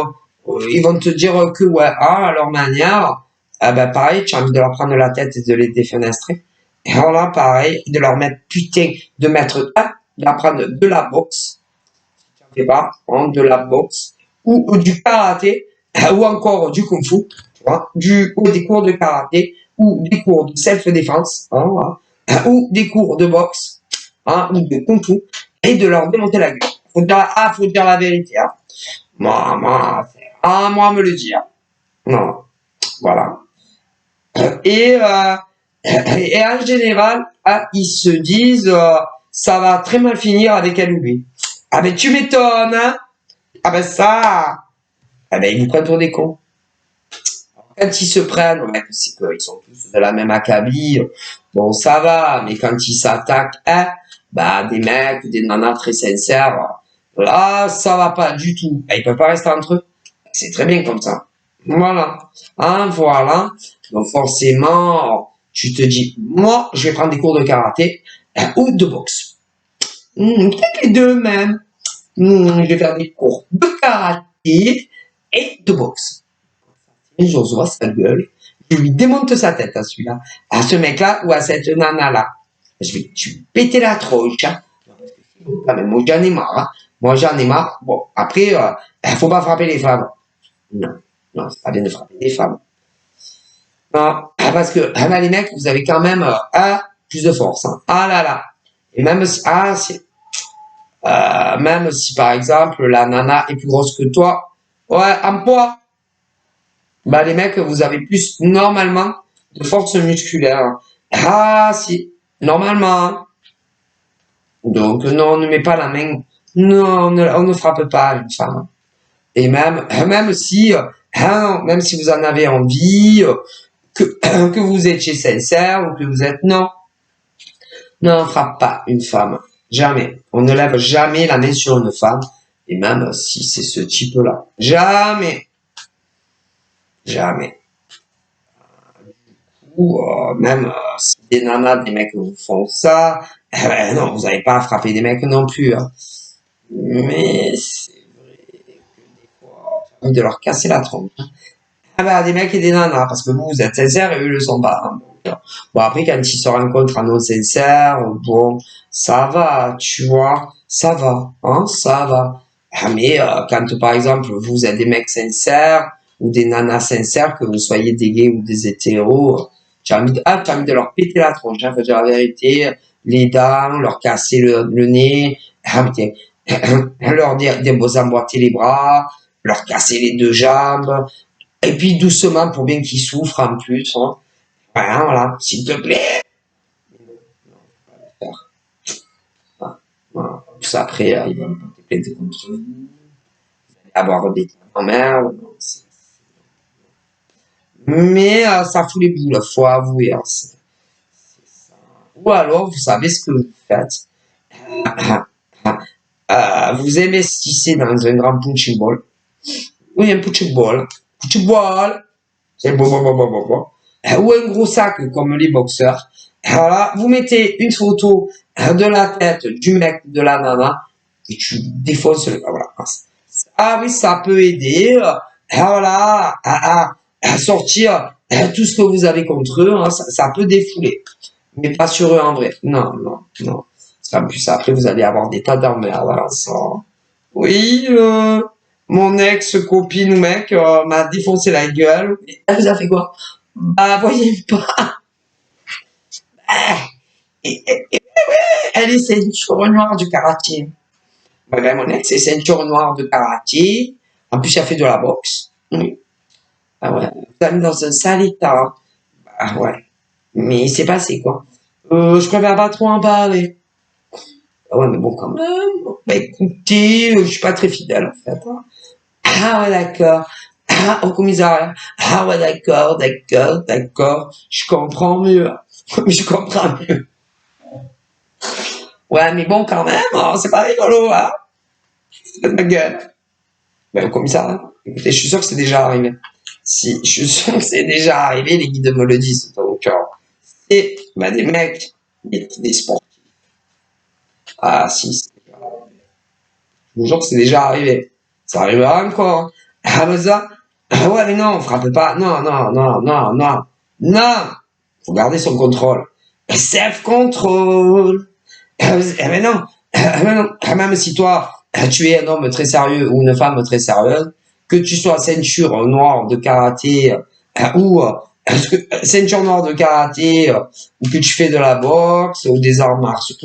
ils vont te dire que ouais, à leur manière, ben pareil, tu as envie de leur prendre la tête et de les défenestrer. Et voilà, pareil, de leur mettre putain, d'apprendre de la boxe, tu en fais pas, hein, de la boxe, ou du karaté, ou encore du kung-fu, tu vois, ou des cours de karaté, ou des cours de self-défense, hein, voilà, ou des cours de boxe, hein, ou de kung-fu, et de leur démonter la gueule. Faut dire la vérité, hein. Moi, me le dire. Non, voilà. Et, et en général, ils se disent, ça va très mal finir avec elle ou lui. Ah ben tu m'étonnes, hein. Ah ben ça, ah ben ils vous prennent pour des cons. Quand ils se prennent, ouais, c'est qu'ils sont tous de la même acabit, bon ça va, mais quand ils s'attaquent, hein, bah des mecs ou des nanas très sincères, là ça va pas du tout. Ils peuvent pas rester entre eux. C'est très bien comme ça. Voilà. Hein, voilà. Donc forcément, tu te dis, moi, je vais prendre des cours de karaté ou de boxe. Peut-être les deux même. Je vais faire des cours de karaté et de boxe. Et Joshua, sa gueule, je lui démonte sa tête à celui-là, à ce mec-là ou à cette nana-là. Je vais péter la tronche. Hein. Quand même, moi j'en ai marre. Hein. Moi j'en ai marre. Bon, après, faut pas frapper les femmes. Non, non, c'est pas bien de frapper les femmes. Non, parce que les mecs, vous avez quand même plus de force. Hein. Ah là là. Et même si, même si par exemple la nana est plus grosse que toi, ouais, en poids, bah les mecs, vous avez plus normalement de force musculaire. Ah si, normalement. Donc non, on ne met pas la main. Non, on ne frappe pas une femme. Et même si, même si vous en avez envie, que vous étiez sincère ou que vous êtes non. Non, on frappe pas une femme. Jamais. On ne lève jamais la main sur une femme. Et même si c'est ce type-là. Jamais. Jamais. Ou même si des nanas, des mecs vous font ça, non, vous n'avez pas à frapper des mecs non plus. Hein. Mais c'est vrai que des fois, tu as envie de leur casser la trompe. Ah bah, des mecs et des nanas, parce que vous êtes sincères et eux le sont pas. Hein. Bon, après, quand ils se rencontrent en non sincère, bon, ça va, tu vois, ça va, hein, ça va. Ah, mais quand, par exemple, vous êtes des mecs sincères ou des nanas sincères, que vous soyez des gays ou des hétéros, tu as envie de leur péter la tronche, hein, faut dire la vérité, les dents, leur casser le nez, leur dire, emboîter les bras, leur casser les deux jambes, et puis doucement pour bien qu'ils souffrent en plus. Hein. Voilà, s'il te plaît. Voilà. Tout ça après, ils vont porter plainte contre vous, avoir des en merde. Mais ça fout les boules, faut avouer. Hein, ou alors, vous savez ce que vous faites. Vous investissez dans un grand punching ball. Oui, un punching ball. Punching ball. C'est bon. Ou un gros sac comme les boxeurs. Voilà, vous mettez une photo de la tête du mec, de la nana, et tu défonces le... Voilà. Ah oui, ça peut aider. Voilà, à sortir tout ce que vous avez contre eux. Hein, ça peut défouler. Mais pas sur eux en vrai. Non. En plus, après, vous allez avoir des tas d'emmerdes. Hein, ça. Oui, mon ex-copine ou mec m'a défoncé la gueule. Elle vous a fait quoi? Bah, voyez pas. Elle est ceinture noire du karaté. Ben, mon ex est ceinture noire de karaté. En plus, elle fait de la boxe. Oui. Ah ouais. Vous avez mis dans un sale état. Ah ouais. Mais c'est passé, quoi. Je préfère pas trop en parler. Ah ouais, mais bon, quand même. Bah, écoutez, je suis pas très fidèle, en fait. Ah ouais, d'accord. Ah, au commissariat. Ah ouais, d'accord. Je comprends mieux. Je comprends mieux. Ouais, mais bon, quand même, oh, c'est pas rigolo, hein. De ma gueule. Ben, au commissariat. Écoutez, je suis sûr que c'est déjà arrivé. Si, je suis sûr que c'est déjà arrivé, les guides me le disent. Donc, et, ben, des mecs, des sportifs. Ah, si, je vous jure que c'est déjà arrivé. Ça arrivera encore, hein. Ah, ben ça, ah ouais, mais non, on frappe pas. Non. Faut garder son contrôle. Self-control. Mais non, même si toi, tu es un homme très sérieux ou une femme très sérieuse, que tu sois ceinture noire de karaté ou ceinture noire de karaté ou que tu fais de la boxe ou des arts martiaux.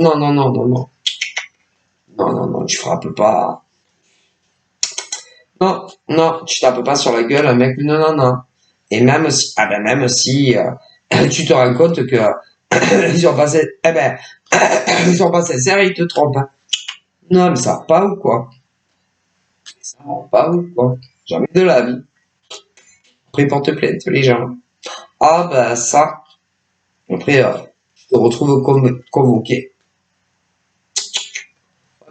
Non, tu frappes pas. Non, tu tapes pas sur la gueule un mec. Non. Et même si tu te rends compte que ils ont passé, ils sont pas sincères, ils te trompent. Non, mais ça va pas ou quoi? Ça va pas ou quoi? Jamais de la vie. Après, ils portent plainte, les gens. Ah, ben, ça. Après, je te retrouve convoqué.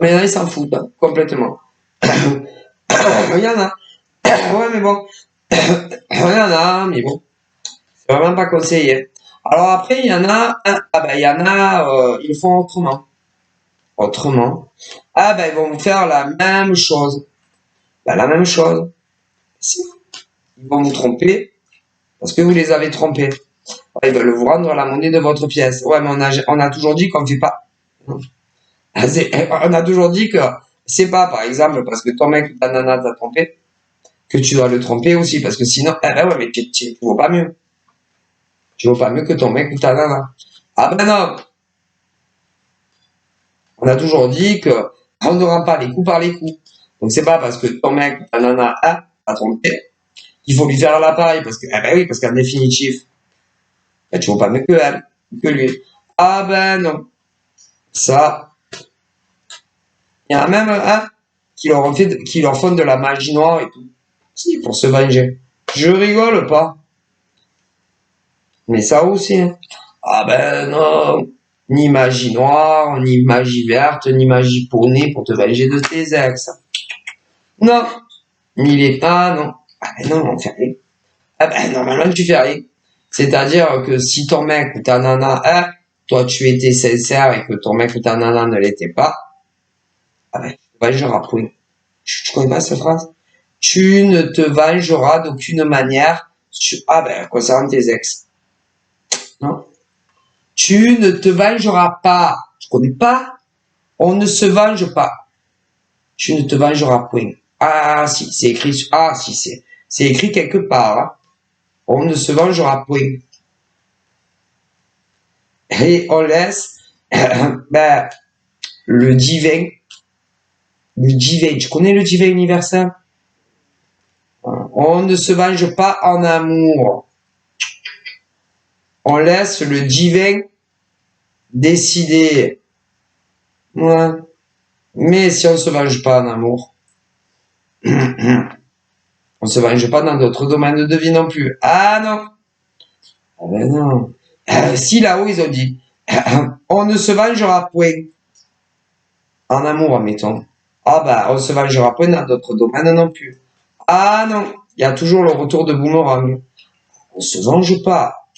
Mais là, ils s'en foutent, hein, complètement. Il y en a. Ouais, mais bon. Il y en a, mais bon. C'est vraiment pas conseillé. Alors après, il y en a, ils font autrement. Autrement. Ah, ben, ils vont faire la même chose. Ben, la même chose. Si. Ils vont vous tromper parce que vous les avez trompés. Ils veulent vous rendre la monnaie de votre pièce. Ouais, mais on a toujours dit qu'on ne fait pas. On a toujours dit que c'est pas, par exemple, parce que ton mec ou ta nana t'a trompé, que tu dois le tromper aussi, parce que sinon, ouais, mais tu vaux pas mieux. Tu vaux pas mieux que ton mec ou ta nana. Ah ben non. On a toujours dit que on ne rend pas les coups par les coups. Donc c'est pas parce que ton mec ou ta nana a trompé qu'il faut lui faire l'appareil, parce que, oui, parce qu'en définitif, ben, tu vaux pas mieux que elle, que lui. Ah ben non. Ça, il y en a même un qui leur font de la magie noire et tout. Si, pour se venger. Je rigole pas. Mais ça aussi, hein. Ah ben non. Ni magie noire, ni magie verte, ni magie poney pour te venger de tes ex. Non. Ni les pas, non. Ah ben non, on fait rien. Ah ben normalement tu fais rien. C'est-à-dire que si ton mec ou ta nana, toi tu étais sincère et que ton mec ou ta nana ne l'était pas, ah ben, je point. Tu connais pas cette phrase? Tu ne te vengeras d'aucune manière concernant tes ex. Non? Tu ne te vengeras pas. Tu connais pas? On ne se venge pas. Tu ne te vengeras point. Ah, si, c'est écrit, c'est écrit quelque part, hein. On ne se vengera point. Et on laisse, le divin, tu connais le divin universel? On ne se venge pas en amour. On laisse le divin décider. Ouais. Mais si on se venge pas en amour, on se venge pas dans d'autres domaines de vie non plus. Ah non. Ah ben non. Si là-haut ils ont dit, on ne se vengera point en amour, admettons. Ah bah, on se vengera point dans d'autres domaines non plus. Ah non. Il y a toujours le retour de boomerang. On se venge pas.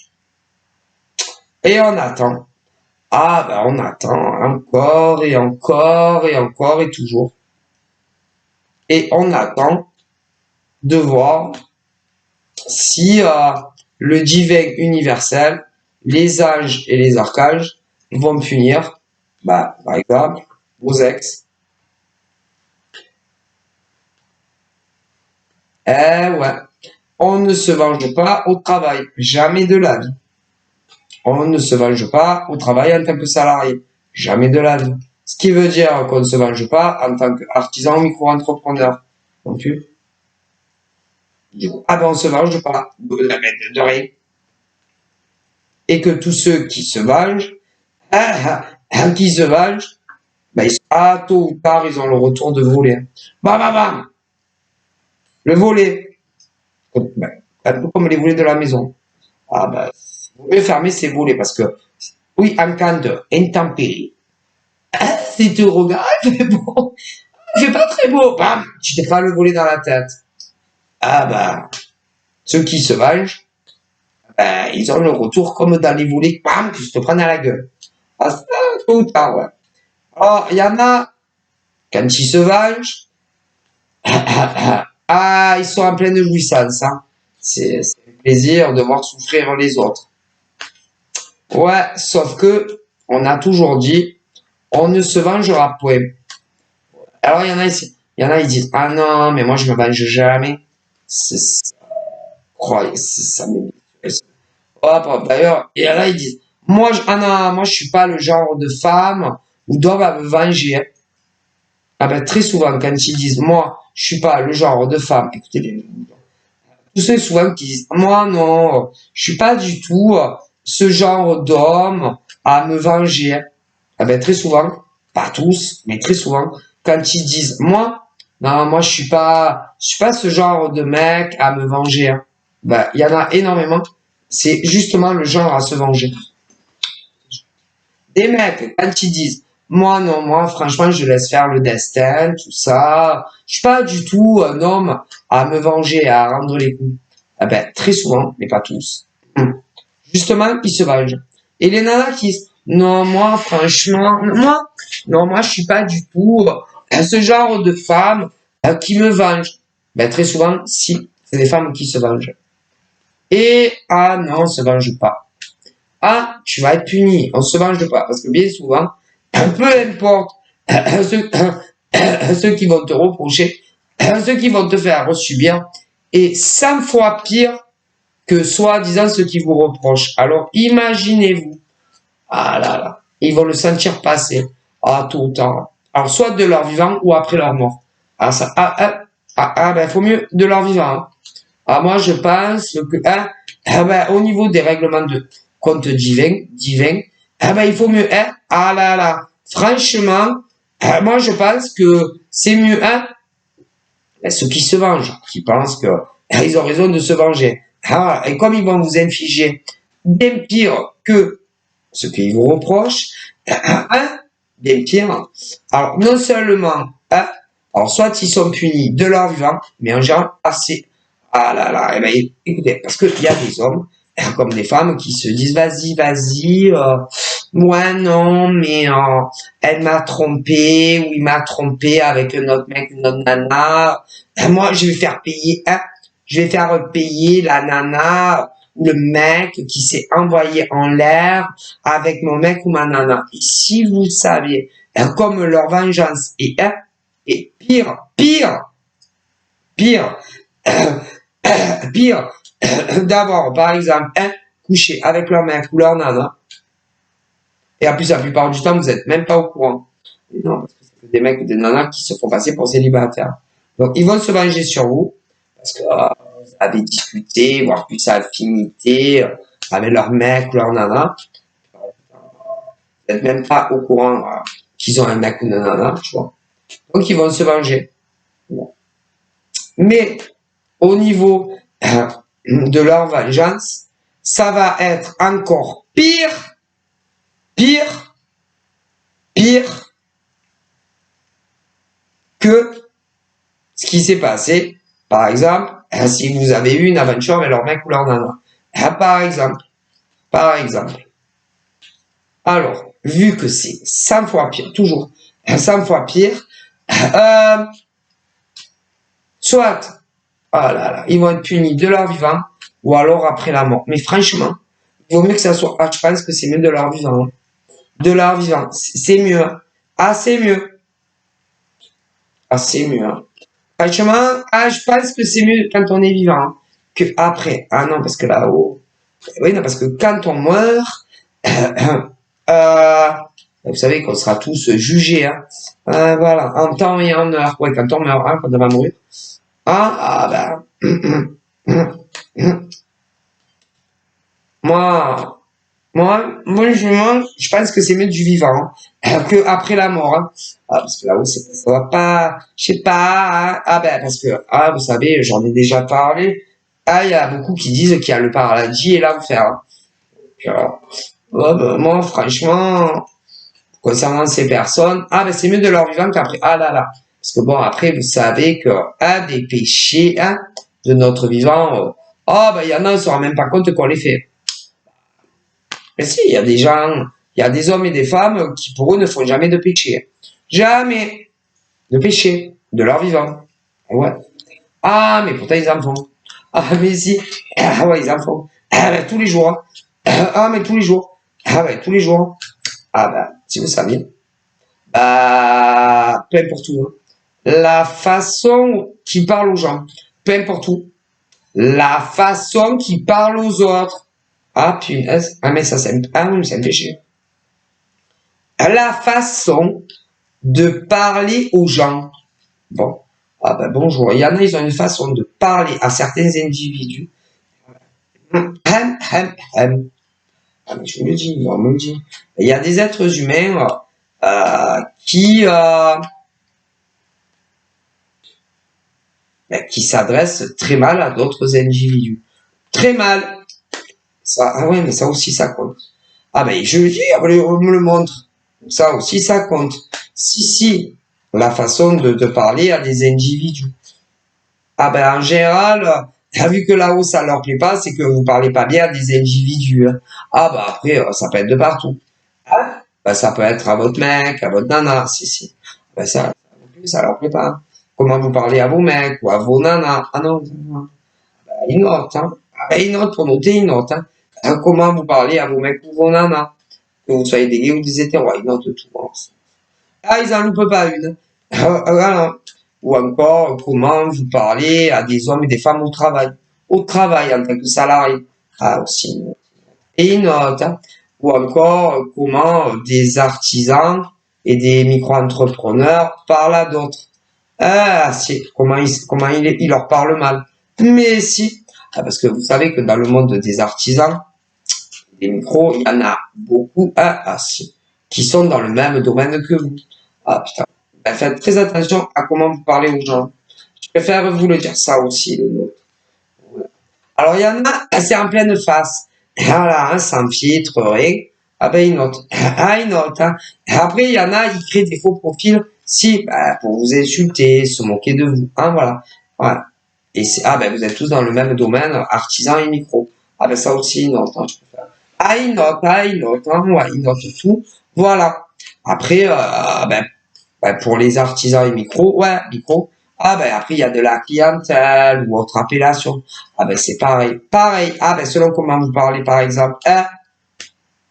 Et on attend. Ah ben on attend encore et toujours. Et on attend de voir si le divin universel, les anges et les archanges vont punir, par exemple, vos ex. Ouais, on ne se venge pas au travail, jamais de la vie. On ne se venge pas au travail en tant que salarié, jamais de la vie. Ce qui veut dire qu'on ne se venge pas en tant qu'artisan micro-entrepreneur non plus. Ah ben on se venge pas de rien. Et que tous ceux qui se vengent, tôt ou tard, ils ont le retour de voler. Bam. Le volet. Ben, un peu comme les volets de la maison. Ah ben, vous pouvez fermer ces volets parce que, oui, en cas d'intempérie, si tu regardes, c'est bon, c'est pas très beau, bam, tu te prends le volet dans la tête. Ah ben, ceux qui se vengent, ben, ils ont le retour comme dans les volets, bam, tu te prends dans la gueule. Ah, ça, tout le temps, ouais. Alors, il y en a, quand ils se vengent, ah, ils sont en pleine jouissance, hein. C'est un plaisir de voir souffrir les autres. Ouais, sauf que, on a toujours dit, on ne se vengera point. Alors, ils disent, ah non, mais moi, je me venge jamais. C'est ça, croyez, c'est ça, hop, hop, d'ailleurs, et là, ils disent, ah non, moi, je suis pas le genre de femme où doivent me venger, hein. Ah ben, très souvent, quand ils disent, moi, je suis pas le genre de femme, écoutez, tous ceux souvent qui disent, moi, non, je suis pas du tout ce genre d'homme à me venger, hein. Ah ben, très souvent, pas tous, mais très souvent, quand ils disent, moi, non, moi, je suis pas ce genre de mec à me venger, hein. Ben, il y en a énormément. C'est justement le genre à se venger. Des mecs, quand ils disent, moi non, moi franchement je laisse faire le destin, tout ça, je suis pas du tout un homme à me venger, à rendre les coups. Eh ben, très souvent, mais pas tous, justement, ils se vengent. Et les nanas qui disent, non, moi franchement, moi je suis pas du tout ce genre de femme qui me venge. Ben, très souvent, si, c'est des femmes qui se vengent. Et, ah non, on se venge pas. Ah, tu vas être puni, on se venge pas. Parce que bien souvent, peu importe ceux, ceux qui vont te reprocher, ceux qui vont te faire subir, et 100 fois pire que soi-disant ceux qui vous reprochent. Alors imaginez-vous, ah là là, ils vont le sentir passer, ah tout le temps. Alors soit de leur vivant ou après leur mort. Ah ça, ben faut mieux de leur vivant, hein. Ah moi je pense que, ben, au niveau des règlements de compte divin, ben, il faut mieux, ah là là, franchement, moi je pense que c'est mieux, ben, ceux qui se vengent, qui pensent que ils ont raison de se venger. Ah, et comme ils vont vous infliger bien pire que ce qu'ils vous reprochent, bien pire. Alors non seulement, alors soit ils sont punis de leur vivant, mais en genre assez, ah là là, eh ben, écoutez, parce qu'il y a des hommes, comme des femmes, qui se disent, vas-y, ouais, non, mais elle m'a trompé, ou il m'a trompé avec un autre mec, une autre nana. Moi, je vais faire payer la nana ou le mec qui s'est envoyé en l'air avec mon mec ou ma nana. Et si vous saviez, comme leur vengeance est pire, pire, d'abord, par exemple, coucher avec leur mec ou leur nana, et en plus, la plupart du temps, vous n'êtes même pas au courant. Non, parce que c'est des mecs ou des nanas qui se font passer pour célibataires. Donc, ils vont se venger sur vous, parce que vous avez discuté, voire plus affinité avec leur mec ou leur nana. Vous n'êtes même pas au courant qu'ils ont un mec ou une nana, tu vois. Donc, ils vont se venger. Bon. Mais, au niveau de leur vengeance, ça va être encore pire que ce qui s'est passé, par exemple, si vous avez eu une aventure avec leur mec ou leur nana. Par exemple. Alors, vu que c'est 100 fois pire, toujours 100 fois pire, soit, ah là là, ils vont être punis de leur vivant, ou alors après la mort. Mais franchement, il vaut mieux que ça soit, je pense que c'est mieux de leur vivant. De leur vivant, c'est mieux. C'est mieux. C'est mieux. Franchement, je pense que c'est mieux quand on est vivant que après. Ah non, parce que là-haut, oui, non, parce que quand on meurt, vous savez qu'on sera tous jugés, hein. Voilà, en temps et en heure. Ouais, quand on meurt, quand on va mourir. Moi, je pense que c'est mieux du vivant que après la mort, hein. Parce que là-haut, ça va pas, je sais pas, ben, parce que, vous savez, j'en ai déjà parlé, Ah, il y a beaucoup qui disent qu'il y a le paradis et l'enfer. Hein. Alors, ouais, ben, moi, franchement, concernant ces personnes, ah ben c'est mieux de leur vivant qu'après. Ah là là. Parce que bon, après, vous savez que des péchés hein, de notre vivant, ah ben il y en a, on ne se rend même pas compte qu'on les fait. Mais si, il y a des gens, il y a des hommes et des femmes qui pour eux ne font jamais de péché. Jamais de péché de leur vivant. Ouais. Ah, mais pourtant ils en font. Ah, mais si. Ah ouais, ils en font. Ah, ben, tous les jours. Hein. Ah, mais tous les jours. Ah, ouais, tous les jours. Ah, ben, si vous saviez. Peu importe où. Hein. La façon qui parle aux gens. Peu importe où. La façon qui parle aux autres. Ah, punaise. Ah, mais ça, c'est un péché. La façon de parler aux gens. Bon. Ah, ben, bonjour. Il y en a, ils ont une façon de parler à certains individus. Ah, mais je vous le dis, on me le dit. Il y a des êtres humains qui s'adressent très mal à d'autres individus. Très mal. Ça, ah ouais, mais ça aussi, ça compte. Ah ben, je le dis, on me le montre. Ça aussi, ça compte. Si, la façon de parler à des individus. Ah ben, en général, vu que là-haut, ça leur plaît pas, c'est que vous parlez pas bien à des individus. Hein. Ah ben, après, ça peut être de partout. Ah, ben, ça peut être à votre mec, à votre nana, si. Ben, ça leur plaît pas. Comment vous parlez à vos mecs ou à vos nanas. Ah non, ben, ils notent, hein. Ah ben, ils notent pour noter, ils notent, hein. Comment vous parlez à vos mecs ou vos nanas. Que vous soyez des gays ou des hétéros, ils notent tout. Hein. Ah, ils en loupent pas une. Voilà. Ou encore, comment vous parlez à des hommes et des femmes au travail. Au travail, en tant que salarié. Ah, aussi. Et une note. Hein. Ou encore, comment des artisans et des micro-entrepreneurs parlent à d'autres. Ah, si. Ils leur parlent mal. Mais si. Ah, parce que vous savez que dans le monde des artisans, des micros, il y en a beaucoup, si. Qui sont dans le même domaine que vous. Ah, putain. Ben, faites très attention à comment vous parlez aux gens. Je préfère vous le dire ça aussi, le nôtre. Alors, il y en a, c'est en pleine face. Voilà, hein, sans filtre, rien. Ah ben, ils notent. Ah, ils notent. Hein. Après, il y en a, ils créent des faux profils, si, ben, pour vous insulter, se moquer de vous. Hein, voilà. Et ah ben, vous êtes tous dans le même domaine, artisan et micro. Ah ben, ça aussi, ils notent. Hein, je préfère. Ils notent. Hein, ouais, ils notent tout. Voilà. Après, pour les artisans et micros, ouais, micro. Ah ben après il y a de la clientèle ou autre appellation. Ah ben c'est pareil. Pareil. Ah ben selon comment vous parlez par exemple,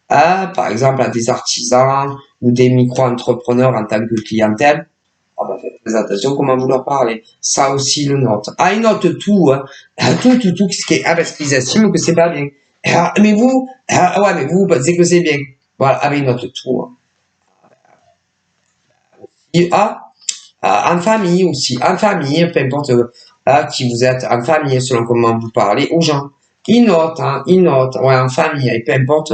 par exemple à des artisans ou des micro-entrepreneurs en tant que clientèle. Ah ben faites très attention comment vous leur parlez. Ça aussi le note. Ah ils notent tout, hein. Tout ce qui est, parce qu'ils estiment que c'est pas bien. Mais vous, ouais mais vous pensez que c'est bien. Voilà, ah ben ils notent tout. Hein. Et, en famille aussi, en famille, peu importe qui vous êtes, en famille, selon comment vous parlez aux gens. Ils notent, ouais, en famille, et peu importe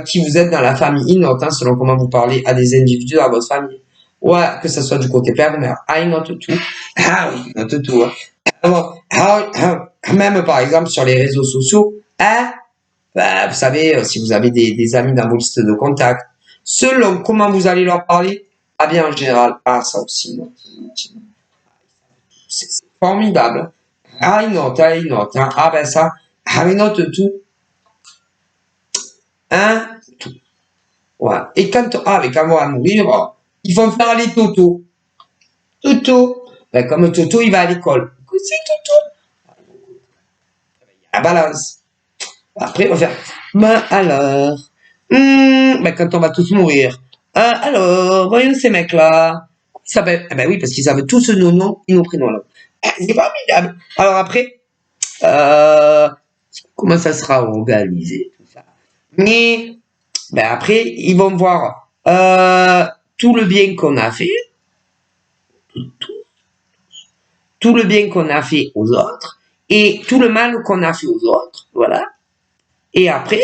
qui vous êtes dans la famille, ils notent, hein, selon comment vous parlez à des individus dans votre famille. Ouais, que ce soit du côté père ou mère. Ah, ils notent tout. Ah oui, ils notent tout. Hein. Même par exemple sur les réseaux sociaux, vous savez, si vous avez des amis dans vos listes de contacts, selon comment vous allez leur parler, ah bien en général, ça aussi, non. C'est formidable. Ah, il note, hein. Ah ben ça, il note tout. Hein, tout. Ouais. Et quand on va mourir, ils vont faire les totos. Toto. Ben, comme Toto, il va à l'école. C'est Toto. La balance. Après, on va faire, ben alors, ben quand on va tous mourir, alors, voyons ces mecs-là. Ils s'appellent, ben oui, parce qu'ils savent tous nos noms et nos prénoms là. C'est formidable. Alors après, euh, comment ça sera organisé, tout ça. Mais, ben après, ils vont voir tout le bien qu'on a fait, tout, tout le bien qu'on a fait aux autres, et tout le mal qu'on a fait aux autres, voilà. Et après,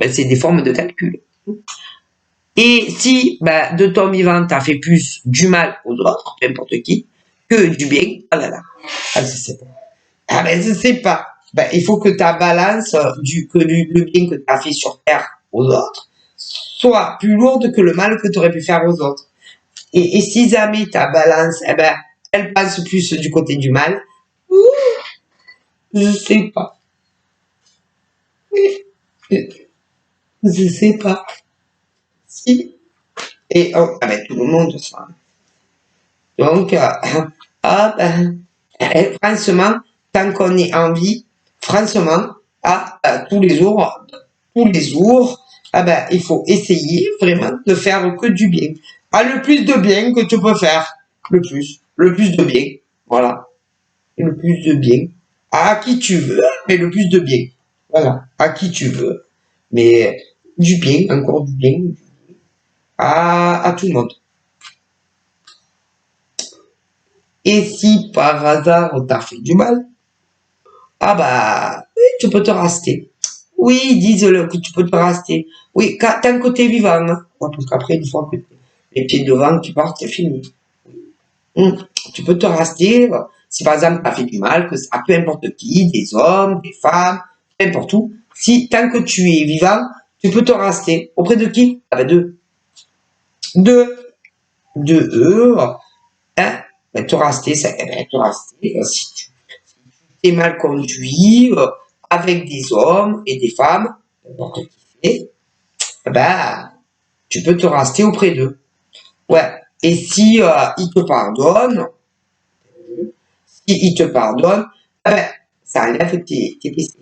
ben, c'est des formes de calcul. Et si ben, de ton vivant, tu as fait plus du mal aux autres, n'importe qui, que du bien, ah là là, c'est bon. Ah ben je sais pas. Ben, il faut que ta balance le bien que tu as fait sur Terre aux autres soit plus lourde que le mal que tu aurais pu faire aux autres. Et si jamais ta balance, eh ben, elle passe plus du côté du mal, je sais pas. Je sais pas. Si. Et oh, ah ben, tout le monde ça. Donc, ah ben, franchement, tant qu'on est en vie, franchement, tous les jours, ah ben, il faut essayer vraiment de faire que du bien. Ah, le plus de bien que tu peux faire. Le plus de bien. Voilà. Le plus de bien. À qui tu veux, mais le plus de bien. Voilà. À qui tu veux. Mais du bien, encore du bien. À tout le monde. Et si par hasard on t'a fait du mal, ah bah, oui, tu peux te raster. Oui, disent-le que tu peux te raster. Oui, tant que t'es vivant. Hein. Ouais, parce qu'après, une fois que les pieds devant, tu pars, c'est fini. Tu peux te raster. Si par exemple, t'as fait du mal, que à peu importe qui, des hommes, des femmes, peu importe où. Si, tant que tu es vivant, tu peux te raster. Auprès de qui? Ah ben, de eux. Hein? Ben, te raster, ça, ben, te raster. Si tu t'es mal conduit, avec des hommes et des femmes, n'importe qui c'est, ben, tu peux te raster auprès d'eux. Ouais. Et si ils te pardonnent, si ils te pardonnent, eh ben, ça enlève tes péchés.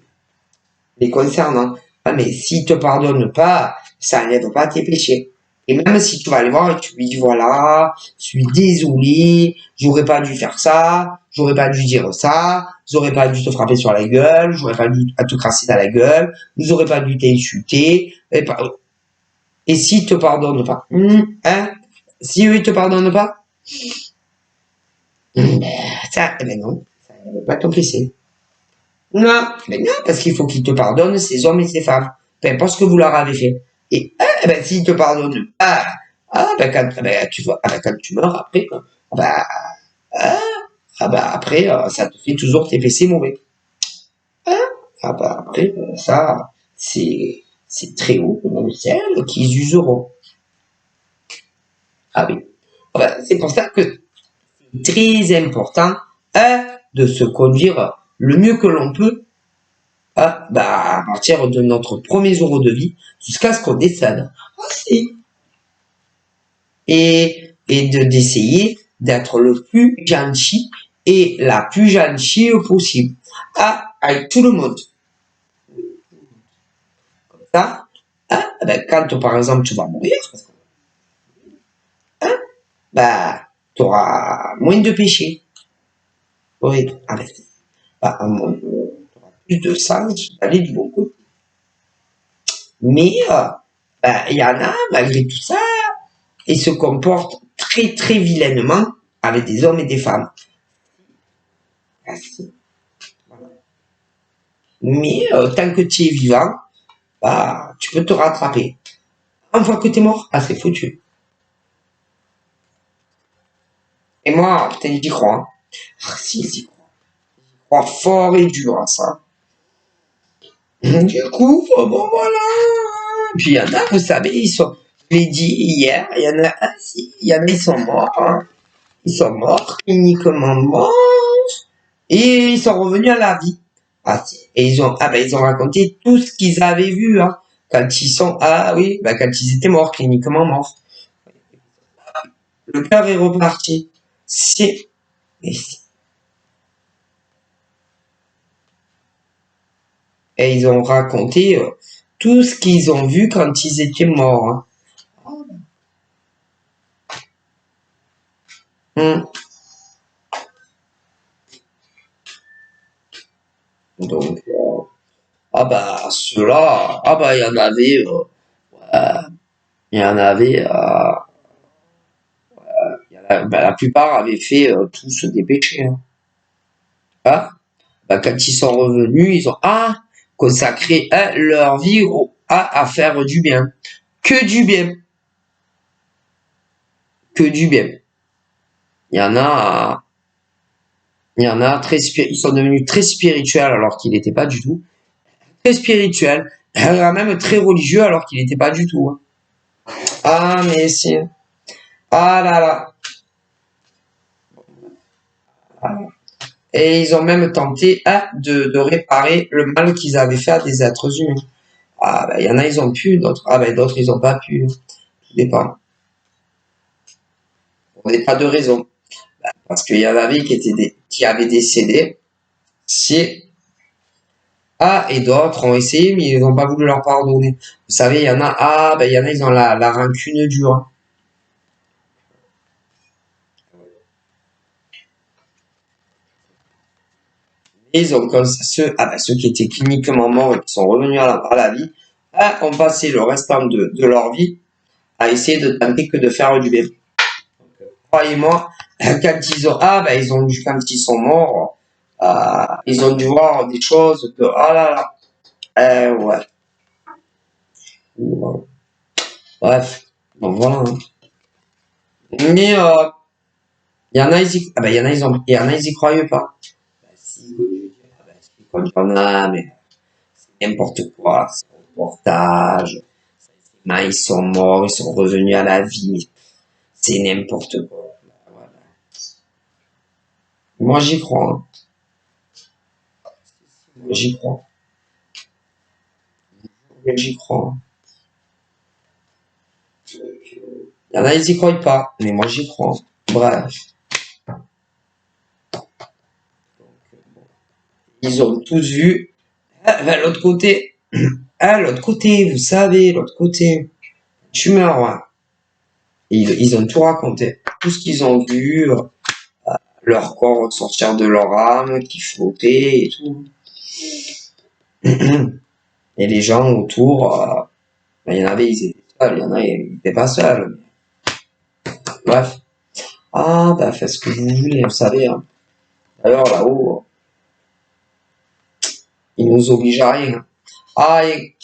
Les concernant. Ah, mais s'ils te pardonnent pas, ça enlève pas tes péchés. Et même si tu vas aller voir et tu lui dis voilà, je suis désolé, j'aurais pas dû faire ça, j'aurais pas dû dire ça, j'aurais pas dû te frapper sur la gueule, j'aurais pas dû te crasser dans la gueule, j'aurais pas dû t'insulter, et s'ils te pardonnent pas, hein, si eux ils te pardonnent pas, ben, ça, eh ben non, ça ne va pas ton péché. Non, mais non, parce qu'il faut qu'ils te pardonnent, ces hommes et ces femmes. Peu importe ce que vous leur avez fait. Et ben, s'ils te pardonnent pas, ben, tu vois, quand tu meurs après, ben, ah, après, ça te fait toujours tes péchés mauvais. Après, ça, c'est très haut dans le ciel qu'ils useront. Ah oui. C'est pour ça que c'est très important, de se conduire le mieux que l'on peut à partir de notre premier jour de vie jusqu'à ce qu'on décède. Et d'essayer d'être le plus gentil et la plus gentille possible. Avec tout le monde. Comme ça, quand par exemple tu vas mourir, tu auras moins de péchés. Oui, plus de sens d'aller du bon côté. Mais il y en a, malgré tout ça, ils se comportent très très vilainement avec des hommes et des femmes. Mais tant que tu es vivant, tu peux te rattraper. Une fois que tu es mort, c'est foutu. Et moi, peut-être j'y crois. Hein. Si, j'y crois fort et dur à ça. Du coup, bon voilà. Puis il y en a, vous savez, je l'ai dit hier, il y en a, il y en a, ils sont morts. Hein. Ils sont morts, cliniquement morts. Et ils sont revenus à la vie. Et ils ont raconté tout ce qu'ils avaient vu, hein, quand quand ils étaient morts, cliniquement morts. Le cœur est reparti. Et ils ont raconté tout ce qu'ils ont vu quand ils étaient morts. Hein. Donc, ceux-là, il y en avait, il y en avait, la plupart avaient fait tous des péchés. Hein. Quand ils sont revenus, ils ont consacré leur vie à faire du bien. Que du bien. Que du bien. Il y en a, Il y en a ils sont devenus très spirituels alors qu'ils n'étaient pas du tout. Très spirituels. Il y en a même très religieux alors qu'ils n'étaient pas du tout. Ah, mais si. Ah là là. Et ils ont même tenté de réparer le mal qu'ils avaient fait à des êtres humains. Ah, ben, il y en a, ils ont pu, d'autres. Ah, ben, d'autres, ils n'ont pas pu. Tout dépend. Pour des tas de raisons. Parce qu'il y en avait qui avaient décédé. Si. Ah, et d'autres ont essayé, mais ils n'ont pas voulu leur pardonner. Vous savez, il y en a, ben, il y en a, ils ont la rancune dure. Et ils ont, ceux qui étaient cliniquement morts et qui sont revenus à la vie, ont passé le restant de leur vie à essayer de tenter que de faire du bien. Croyez-moi, quand ils ont dû, quand ils sont morts, ils ont dû voir des choses que, ah là là, ouais. Bref, donc voilà. Mais, il y en a, il y en a, il y en a, ils y croyaient pas. Si, il y en a, mais c'est n'importe quoi, c'est un reportage. Ils sont morts, ils sont revenus à la vie. C'est n'importe quoi. Voilà. Moi, j'y crois. Hein. J'y crois. J'y crois. Il y en a, ils y croient pas, mais moi, j'y crois. Bref. Ils ont tous vu. L'autre côté. L'autre côté, vous savez, l'autre côté. Tu meurs, ouais. Ils ont tout raconté. Tout ce qu'ils ont vu, leur corps sortir de leur âme, qui flottait et tout. Et les gens autour, il y en avait, ils étaient seuls, il y en a, ils n'étaient pas seuls. Bref. Ah, bah, faites ce que vous voulez, vous savez. Hein. D'ailleurs, là-haut, ils nous obligent à rien. Ah, et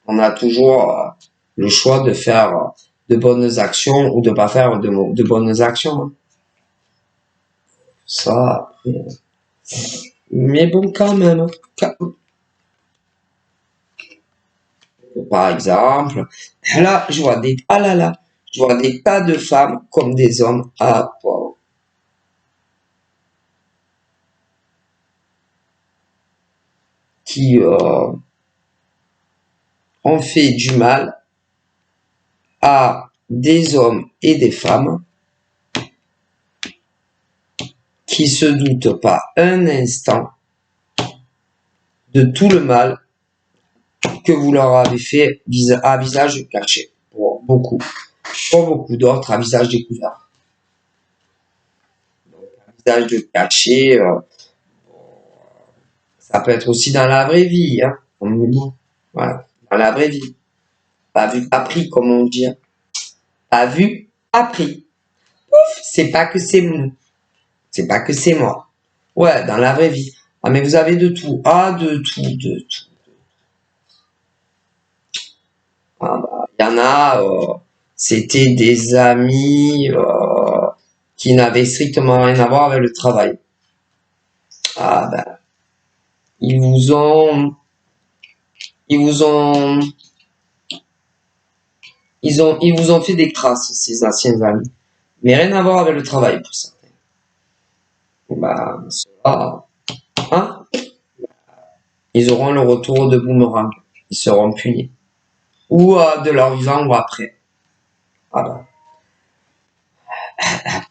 on a toujours le choix de faire de bonnes actions ou de pas faire de bonnes actions. Hein. Ça, après. Mais bon, quand même. Par exemple, là, je vois je vois des tas de femmes comme des hommes qui ont fait du mal à des hommes et des femmes qui se doutent pas un instant de tout le mal que vous leur avez fait à visage caché. Pour beaucoup d'autres à visage découvert. Donc, à visage caché, ça peut être aussi dans la vraie vie. Hein, voilà, dans la vraie vie. Pas vu, pas pris, comme on dit. Pas vu, pas pris. Ouf, c'est pas que c'est mou. C'est pas que c'est moi. Ouais, dans la vraie vie. Ah, mais vous avez de tout. Ah, de tout. Ah, bah, il y en a, c'était des amis qui n'avaient strictement rien à voir avec le travail. Ah, ben, ils vous ont, ils vous ont, ils vous ont fait des crasses, ces anciens amis. Mais rien à voir avec le travail, pour certains. Bah, ceux-là, hein, ils auront le retour de boomerang. Ils seront punis. Ou de leur vivant ou après. Ah bah.